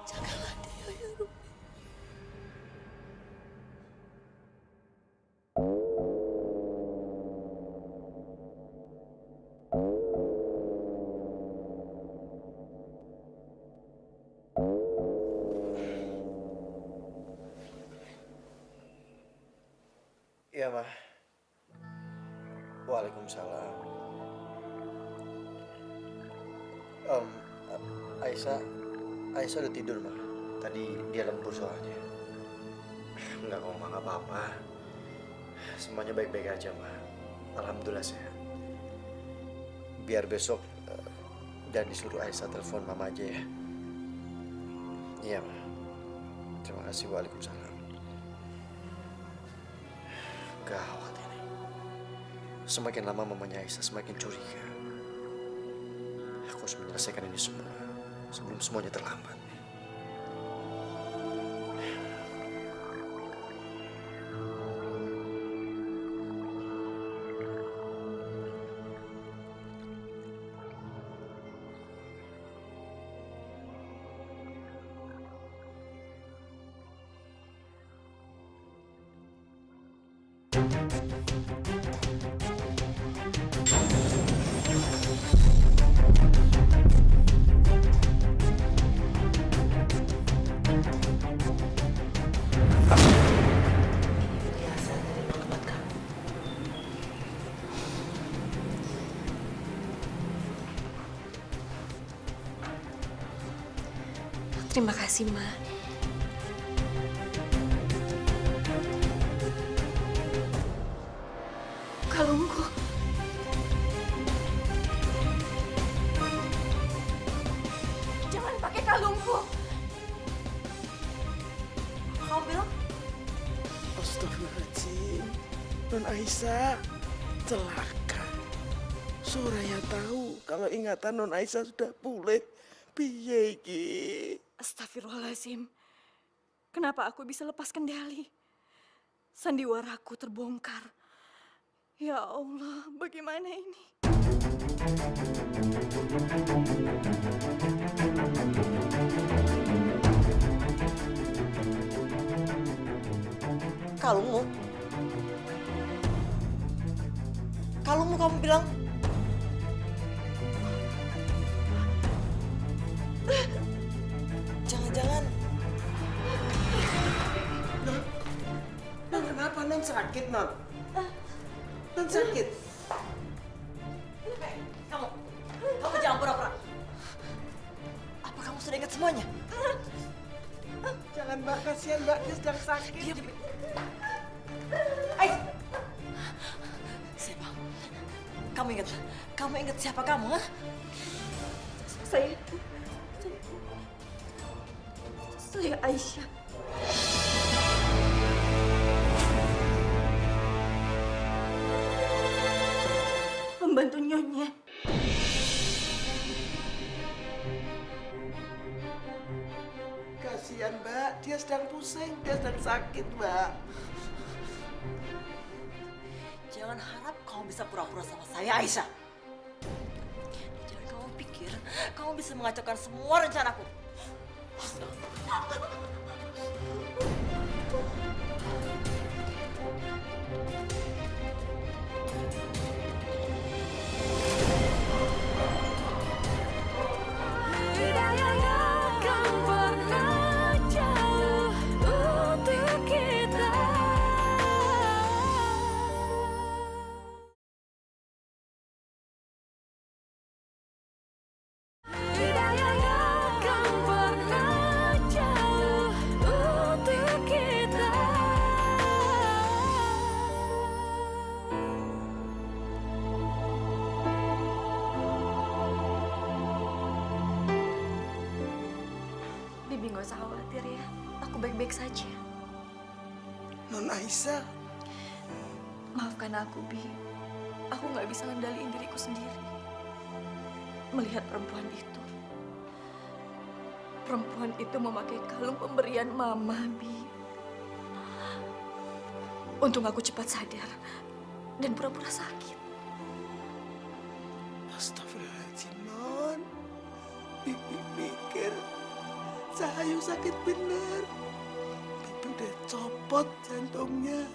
jagalah dia ya Rabbi. Iya, Ma. Waalaikumsalam. Aisyah udah tidur, Ma. Tadi dia lembur soalnya. Enggak kok, Ma, nggak apa-apa. Semuanya baik-baik aja, Ma. Alhamdulillah sehat. Biar besok dan disuruh Aisyah telepon Mama aja ya. Iya, Ma. Terima kasih. Waalaikumsalam. Gawat ini. Semakin lama mamanya Aisyah semakin curiga. Aku harus menyelesaikan ini semua sebelum semuanya terlambat. Biasa dari tempat kamu. Terima kasih, Ma. Kalungku. Jangan pakai kalungku. Kamu bilang Astagfirullahaladzim. Non Aisyah celaka. Soraya tahu kalau ingatan Non Aisyah sudah pulih. Piye iki? Astagfirullahaladzim. Kenapa aku bisa lepas kendali? Sandiwaraku terbongkar. Ya Allah, bagaimana ini? kalungmu. Kalungmu kamu bilang. Jangan-jangan Non kenapa? Non sakit, Non? Non sakit? kamu jangan pura-pura. Apa kamu sudah ingat semuanya? Jangan, Mbak. Kasihan, Mbak. Dia sedang sakit. Siapa? Kamu ingat siapa kamu? Ha? Saya Aisyah. Pembantu Nyonya. Kasihan, Mbak. Dia sedang pusing. Dia sedang sakit, Mbak. Jangan harap kamu bisa pura-pura sama saya, Aisyah. Jangan kamu pikir kamu bisa mengacaukan semua rencanaku. Bibi nggak usah khawatir ya. Aku baik-baik saja. Non Aisyah. Maafkan aku, Bi. Aku nggak bisa ngendaliin diriku sendiri. Melihat perempuan itu. perempuan itu memakai kalung pemberian Mama, Bi. Untung aku cepat sadar dan pura-pura sakit. Astagfirullahaladzim, Non. Bibi pikir Cahayu sakit bener. Bibi udah copot jantungnya.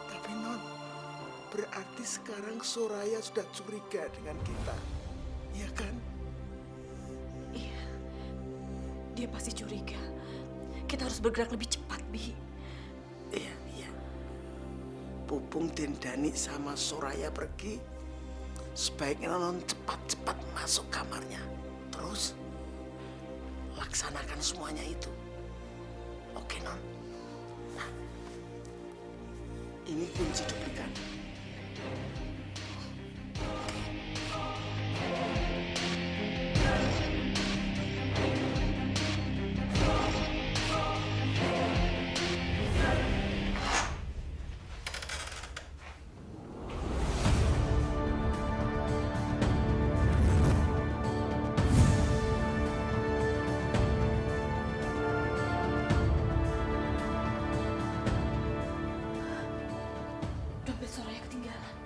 Tapi Non, berarti sekarang Soraya sudah curiga dengan kita. Iya kan? Iya, dia pasti curiga. Kita harus bergerak lebih cepat, Bi. Iya, iya. Pupung dan Dani sama Soraya pergi. Sebaiknya Non cepat-cepat masuk kamarnya. Terus laksanakan semuanya itu. Oke, Non? Nah, ini kunci duplikat. Dompet Soraya ketinggalan.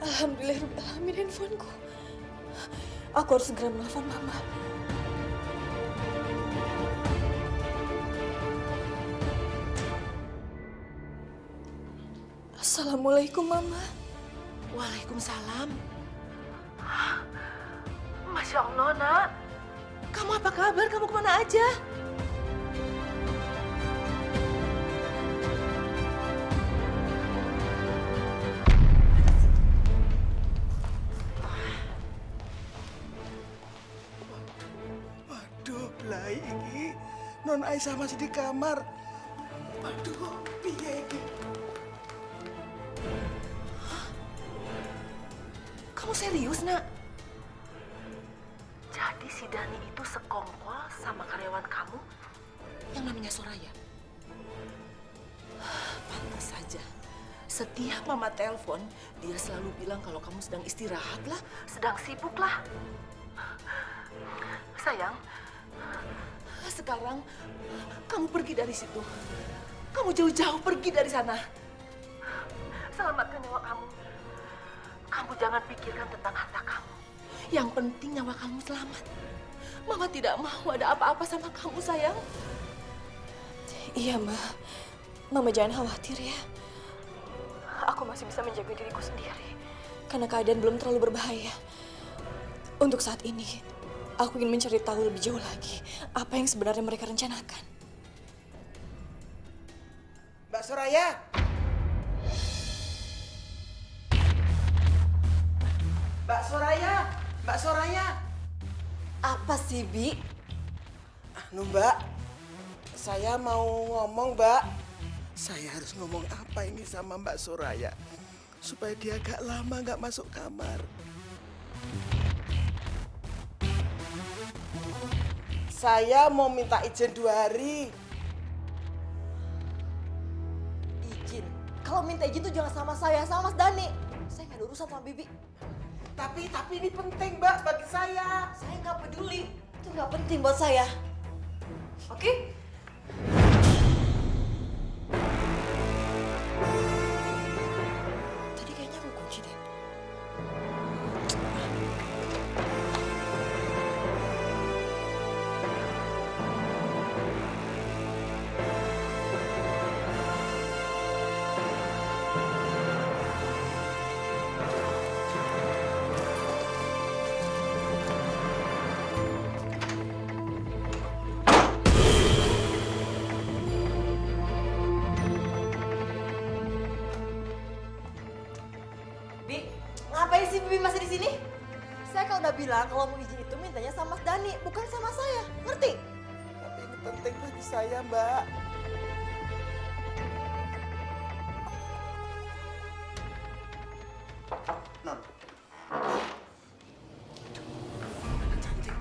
Alhamdulillahirrahmanirrahim, handphoneku. Aku harus segera menelpon Mama. Assalamualaikum, Mama. Waalaikumsalam. Masya Allah, Nak. Kamu apa kabar? Kamu kemana aja? Waduh, belai ini. Non Aisyah masih di kamar. Waduh, piye iki? Kamu serius, Nak? Jadi si Dani itu sekongkol sama karyawan kamu yang namanya Soraya? Pantas saja. Setiap Mama telepon, dia selalu bilang kalau kamu sedang istirahat lah, sedang sibuk lah. Sayang, sekarang kamu pergi dari situ. Kamu jauh-jauh pergi dari sana. Selamatkan nyawa kamu. Kamu jangan pikirkan tentang harta kamu. Yang penting nyawa kamu selamat. Mama tidak mau ada apa-apa sama kamu, sayang. Iya, Ma. Mama jangan khawatir ya. Aku masih bisa menjaga diriku sendiri. Karena keadaan belum terlalu berbahaya. Untuk saat ini, aku ingin mencari tahu lebih jauh lagi apa yang sebenarnya mereka rencanakan. Mbak Soraya. Mbak Soraya. Mbak Soraya. Apa sih, Bi? Mbak. Saya mau ngomong, Mbak. Saya harus ngomong apa ini sama Mbak Soraya supaya dia agak lama nggak masuk kamar. Saya mau minta izin 2 hari. Izin. Kalau minta izin tuh jangan sama saya, sama Mas Dani. Saya nggak ada urusan sama Bibi. Tapi ini penting, Mbak, bagi saya. Saya nggak peduli. Itu nggak penting buat saya. Oke? Tadi kayaknya aku kunci deh. Bi, ngapain sih Bibi masih di sini? Saya kan udah bilang kalau mau izin itu mintanya sama Mas Dani, bukan sama saya. Ngerti? Tapi ini penting bagi saya, Mbak. Non. Anak cantik.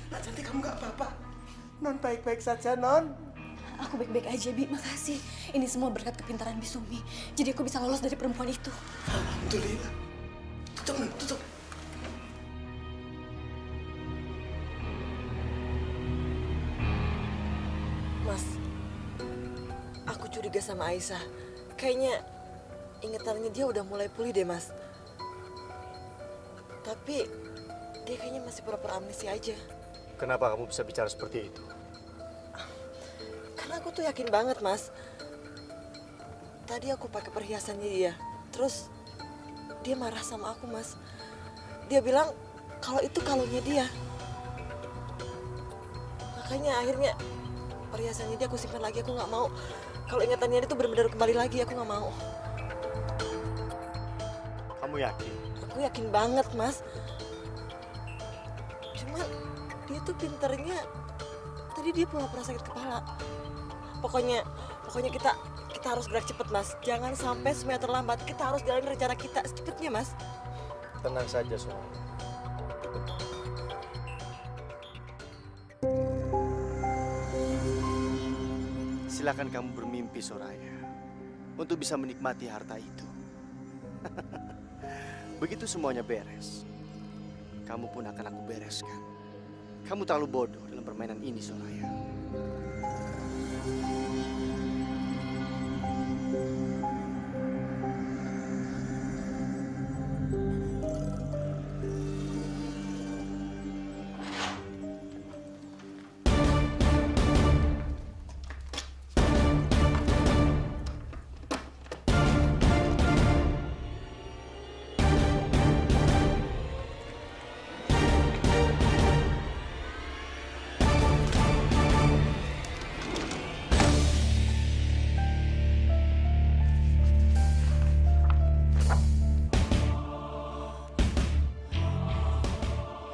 Nak cantik, kamu nggak apa-apa. Non baik-baik saja, Non. Aku baik-baik aja, Bi. Makasih. Ini semua berkat kepintaran Bisumi. Jadi aku bisa lolos dari perempuan itu. Alhamdulillah. Tutup. Mas, aku curiga sama Aisyah. Kayaknya ingetannya dia udah mulai pulih deh, Mas. Tapi dia kayaknya masih pura-pura amnesia aja. Kenapa kamu bisa bicara seperti itu? Karena aku tuh yakin banget, Mas. Tadi aku pakai perhiasannya dia. Terus dia marah sama aku, Mas. Dia bilang kalau itu kalungnya dia. Makanya akhirnya perhiasannya dia aku simpan lagi. Aku nggak mau kalau ingatannya dia tuh benar-benar kembali lagi. Aku nggak mau. Kamu yakin? Aku yakin banget, Mas. Cuma dia tuh pinternya. Tadi dia pura-pura sakit kepala. Pokoknya kita harus gerak cepet, Mas. Jangan sampai semuanya terlambat. Kita harus jalanin rencana kita secepatnya, Mas. Tenang saja, Soraya. Silakan kamu bermimpi, Soraya, untuk bisa menikmati harta itu. Begitu semuanya beres, kamu pun akan aku bereskan. Kamu terlalu bodoh dalam permainan ini, Soraya.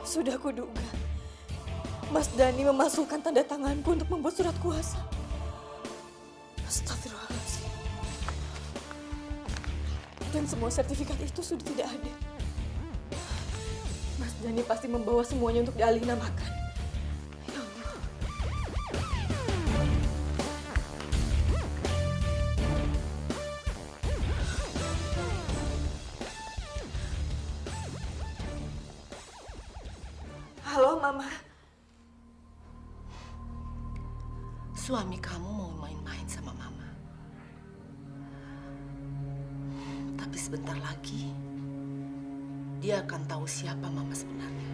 Sudah kuduga. Mas Dhani memasukkan tanda tanganku untuk membuat surat kuasa. Astagfirullahaladzim. Dan semua sertifikat itu sudah tidak ada. Mas Dhani pasti membawa semuanya untuk dialihkan. Ya Allah. Halo, Mama. Suami kamu mau main-main sama Mama. Tapi sebentar lagi, dia akan tahu siapa Mama sebenarnya.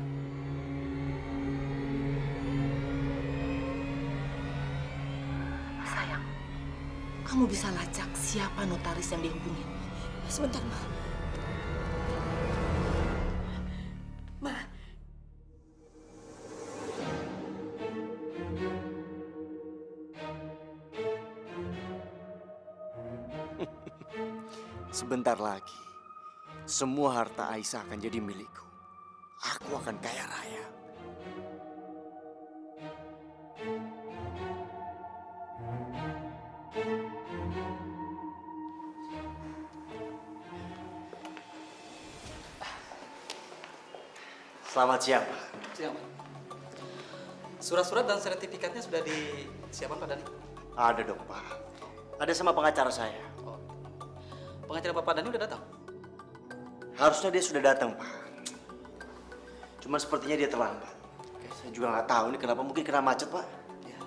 Sayang, kamu bisa lacak siapa notaris yang dihubungin. Sebentar, Ma. Ma. Sebentar lagi, semua harta Aisyah akan jadi milikku. Aku akan kaya raya. Selamat siang, Pak. Siang, Pak. Surat-surat dan sertifikatnya sudah disiapkan, Pak Dhani? Ada dong, Pak. Ada sama pengacara saya. Oh. Pengacara Bapak Dhani udah datang? Harusnya dia sudah datang, Pak. Cuma sepertinya dia terlambat. Saya juga nggak tahu ini kenapa, mungkin kena macet, Pak. Ya.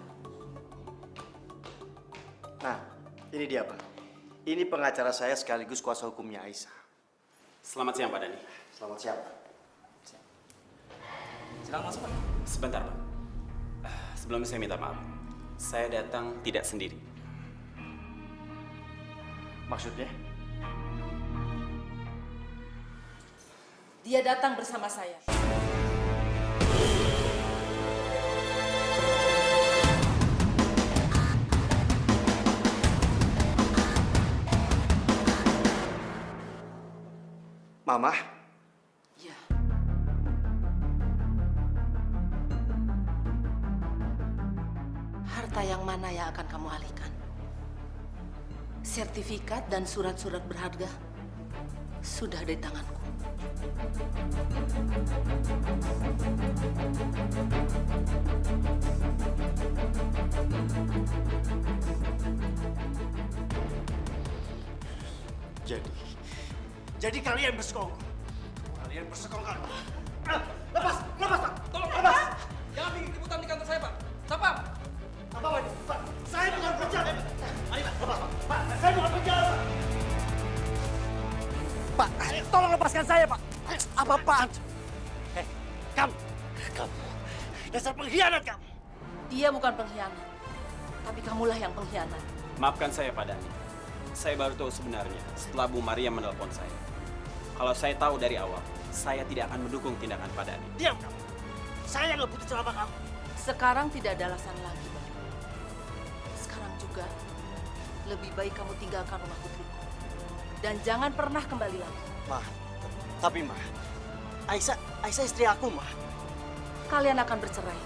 Nah, ini dia, Pak. Ini pengacara saya sekaligus kuasa hukumnya Aisyah. Selamat siang, Pak Dhani. Selamat siang, Pak. Silakan masuk, Pak. Sebentar, Pak. Sebelumnya saya minta maaf. Saya datang tidak sendiri. Maksudnya? Dia datang bersama saya. Mama? Ya. Harta yang mana yang akan kamu alihkan? Sertifikat dan surat-surat berharga sudah di tanganku. Jadi kalian bersekongkol. Kalian bersekongkol. Lepas, Pak. Tolong lepas. Jangan bikin keributan di kantor saya, Pak. Sapam. Apa ini? Pak, saya bukan penjahat. Ayo, Pak, lepas, Pak. Pak, saya bukan penjahat, Pak. Pak, tolong lepaskan saya, Pak. Apa-apaan? Kamu. Dasar pengkhianat kamu. Dia bukan pengkhianat, tapi kamulah yang pengkhianat. Maafkan saya, Pak Dhani. Saya baru tahu sebenarnya setelah Bu Maria menelpon saya. Kalau saya tahu dari awal, saya tidak akan mendukung tindakan Pak Dhani. Diam kamu. Saya nggak butuh ceramah kamu. Sekarang tidak ada alasan lagi. Sekarang juga, lebih baik kamu tinggalkan rumah putriku. Dan jangan pernah kembali lagi. Tapi Aisyah istri aku, Kalian akan bercerai.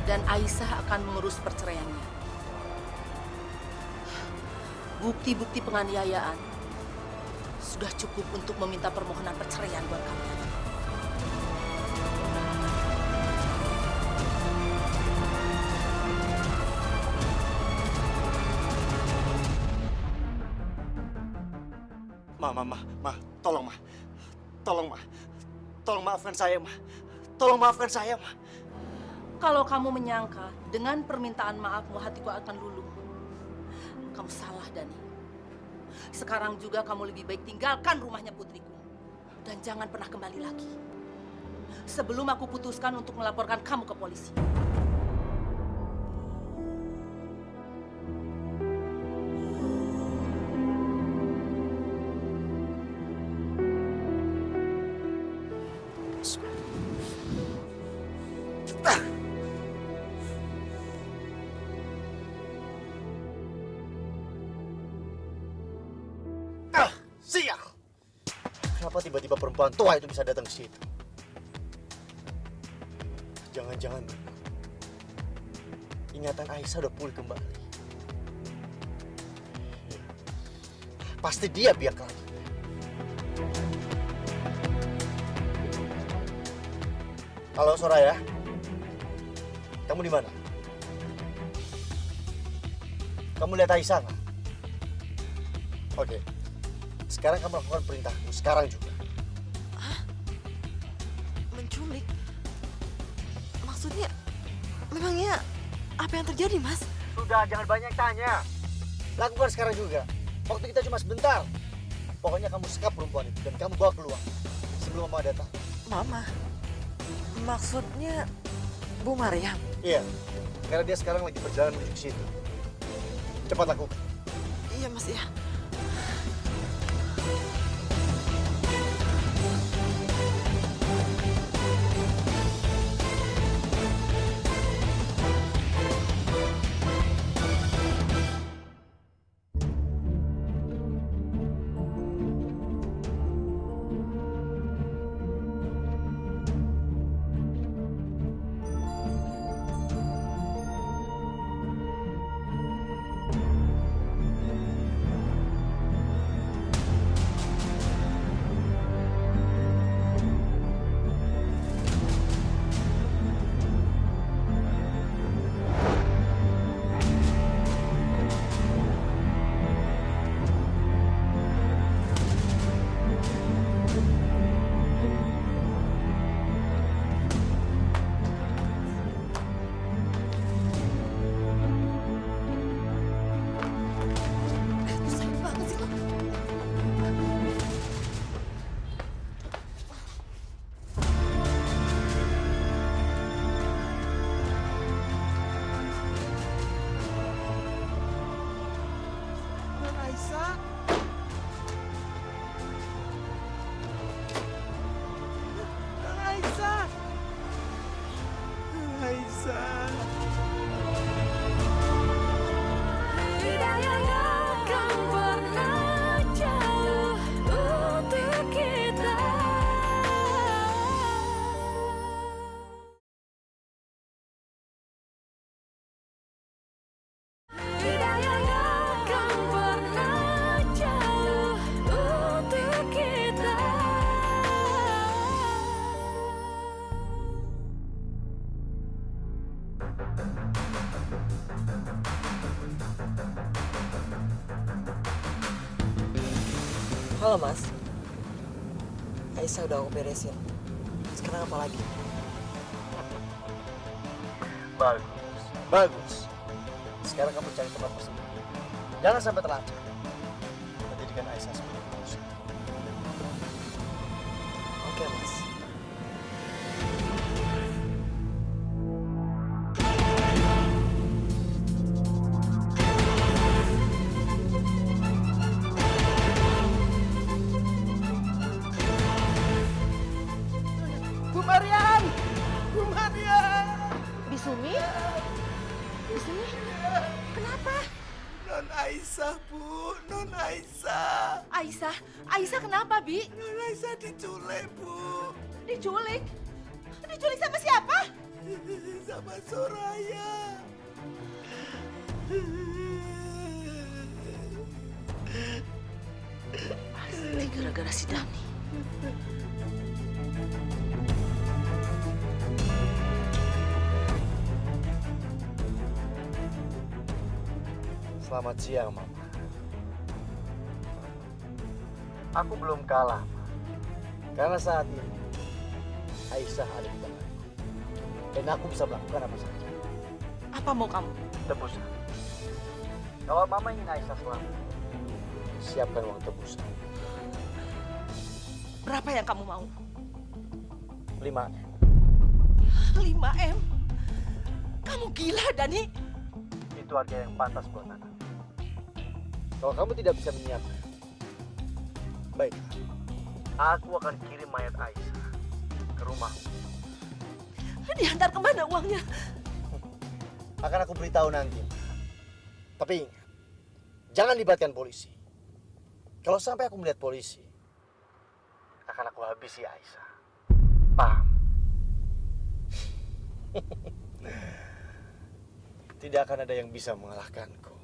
Dan Aisyah akan mengurus perceraiannya. Bukti-bukti penganiayaan sudah cukup untuk meminta permohonan perceraian buat kalian. Tolong maafkan saya, Tolong maafkan saya, Kalau kamu menyangka dengan permintaan maafmu hatiku akan luluh, kamu salah, Dhani. Sekarang juga kamu lebih baik tinggalkan rumahnya putriku. Dan jangan pernah kembali lagi. Sebelum aku putuskan untuk melaporkan kamu ke polisi. Sial! Kenapa tiba-tiba perempuan tua itu bisa datang ke situ? Jangan-jangan ingatan Aisyah udah pulih kembali. Pasti dia biak lagi. Halo Soraya, kamu di mana? Kamu lihat Aisyah nggak? Oke. Sekarang kamu lakukan perintahku, sekarang juga. Menculik? Maksudnya, memangnya apa yang terjadi, Mas? Sudah, jangan banyak tanya. Lakukan sekarang juga. Waktu kita cuma sebentar. Pokoknya kamu sekap perempuan itu dan kamu bawa keluar sebelum Mama datang. Mama? Maksudnya Bu Maryam? Iya, karena dia sekarang lagi berjalan menuju ke situ. Cepat lakukan. Iya, Mas, ya. Halo Mas. Aisyah udah aku beresin. Sekarang apa lagi? Bagus, bagus. Sekarang kamu cari tempat bersembunyi. Jangan sampai terlacak. Menjadikan Aisyah sebagai manusia. Oke Mas. Bu Marian! Bu Marian! Bisumi? Bisumi? Kenapa? Non Aisyah, Bu. Non Aisyah. Aisyah? Aisyah kenapa, Bi? Non Aisyah diculik, Bu. Diculik? Diculik sama siapa? Sama Soraya. Pasti gara-gara si Dani. Selamat siang, Mama. Aku belum kalah, Ma. Karena saat ini Aisyah ada di tanganku. Dan aku bisa melakukan apa saja. Apa mau kamu? Tebusan. Kalau Mama ingin Aisyah selamat, siapkan uang tebusan. Berapa yang kamu mau? 5M. 5M? Kamu gila, Dani? Itu harga yang pantas buat anak. Kalau kamu tidak bisa menyiapkan, baik, aku akan kirim mayat Aisyah ke rumah. Diantar kemana uangnya? Akan aku beritahu nanti. Tapi ingat, jangan libatkan polisi. Kalau sampai aku melihat polisi, akan aku habisi Aisyah. Paham? Tidak akan ada yang bisa mengalahkanku.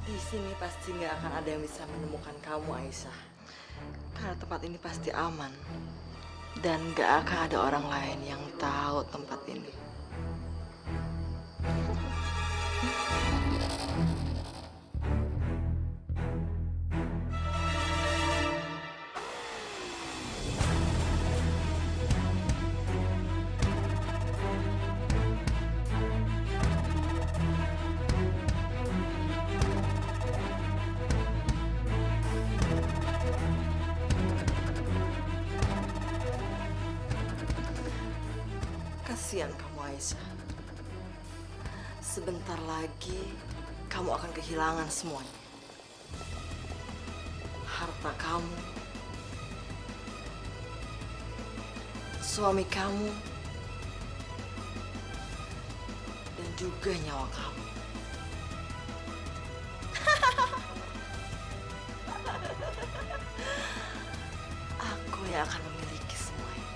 Di sini pasti nggak akan ada yang bisa menemukan kamu, Aisyah. Karena tempat ini pasti aman. Dan nggak akan ada orang lain yang tahu tempat ini. Kasihan kamu, Aisyah. Sebentar lagi kamu akan kehilangan semuanya. Harta kamu, suami kamu, dan juga nyawa kamu. Aku yang akan memiliki semuanya.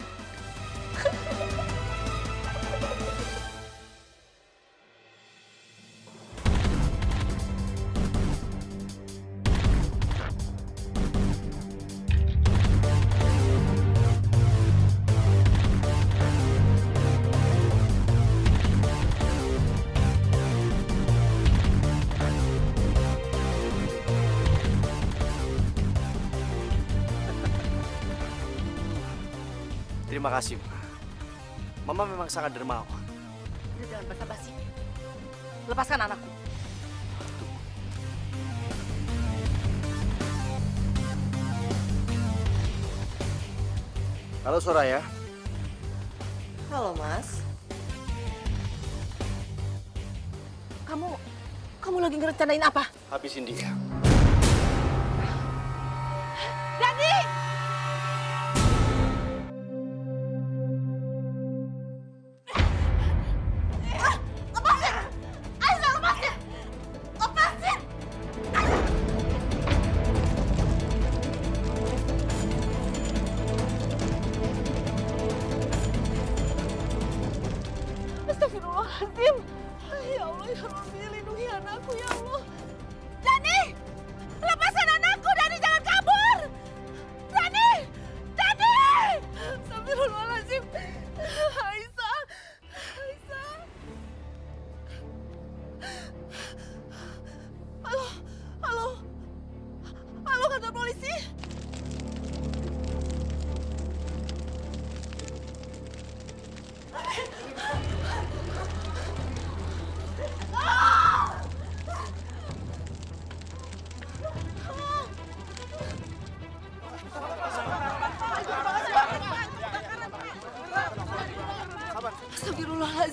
Terima kasih, Ma. Mama memang sangat dermawan. Udah jangan basa-basi. Lepaskan anakku. Halo, Soraya. Halo, Mas. Kamu lagi ngerencanain apa? Habisin dia. Dani! Lepasin! Aisyah, lepasin! Lepasin! Astagfirullahaladzim. Ya Allah, ya Rabbi, lindungi anakku, ya Allah. Dani! Lepaskan anakku, Dani, jangan kabur! Dani! Dani! Astagfirullahaladzim. Aisyah! Aisyah!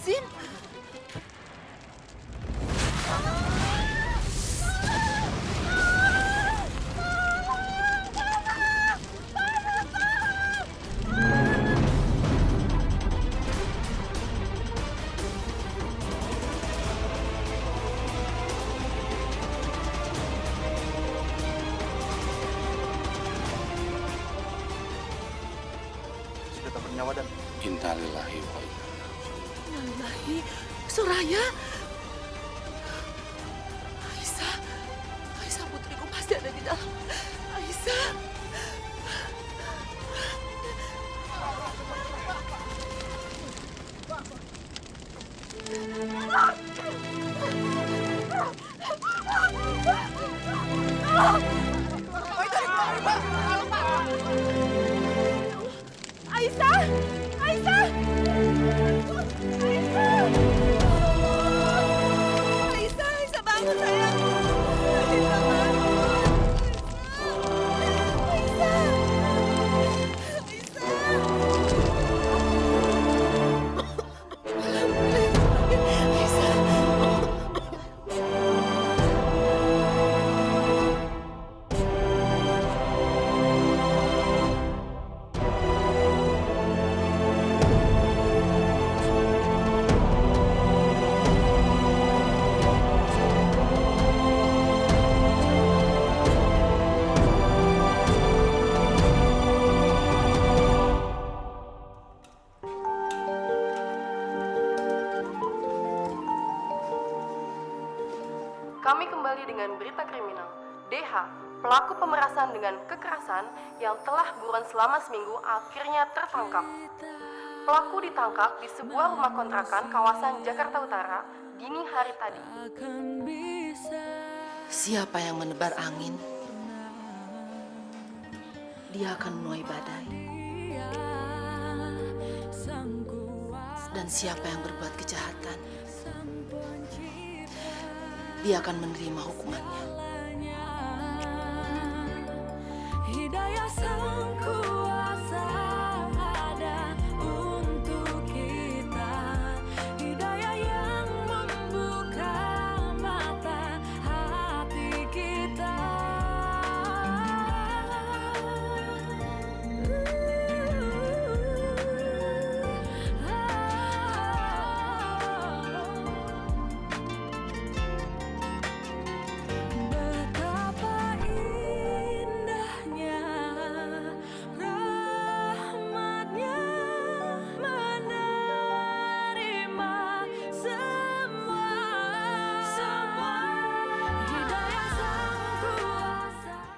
Astagfirullahaladzim. Sudah tak bernyawa dan Innalillahi wa inna Nalilahi, Soraya. Aisyah, Aisyah putriku pasti ada di dalam. Aisyah. Aisyah! Aisyah! Aisyah! Aisyah, Aisyah bangun sayang. Aisyah bangun. Aisyah. Kami kembali dengan berita kriminal. DH, pelaku pemerasan dengan kekerasan yang telah buron selama seminggu akhirnya tertangkap. Pelaku ditangkap di sebuah rumah kontrakan kawasan Jakarta Utara dini hari tadi. Siapa yang menebar angin, dia akan menuai badai. Dan siapa yang berbuat kejahatan, dia akan menerima hukumannya.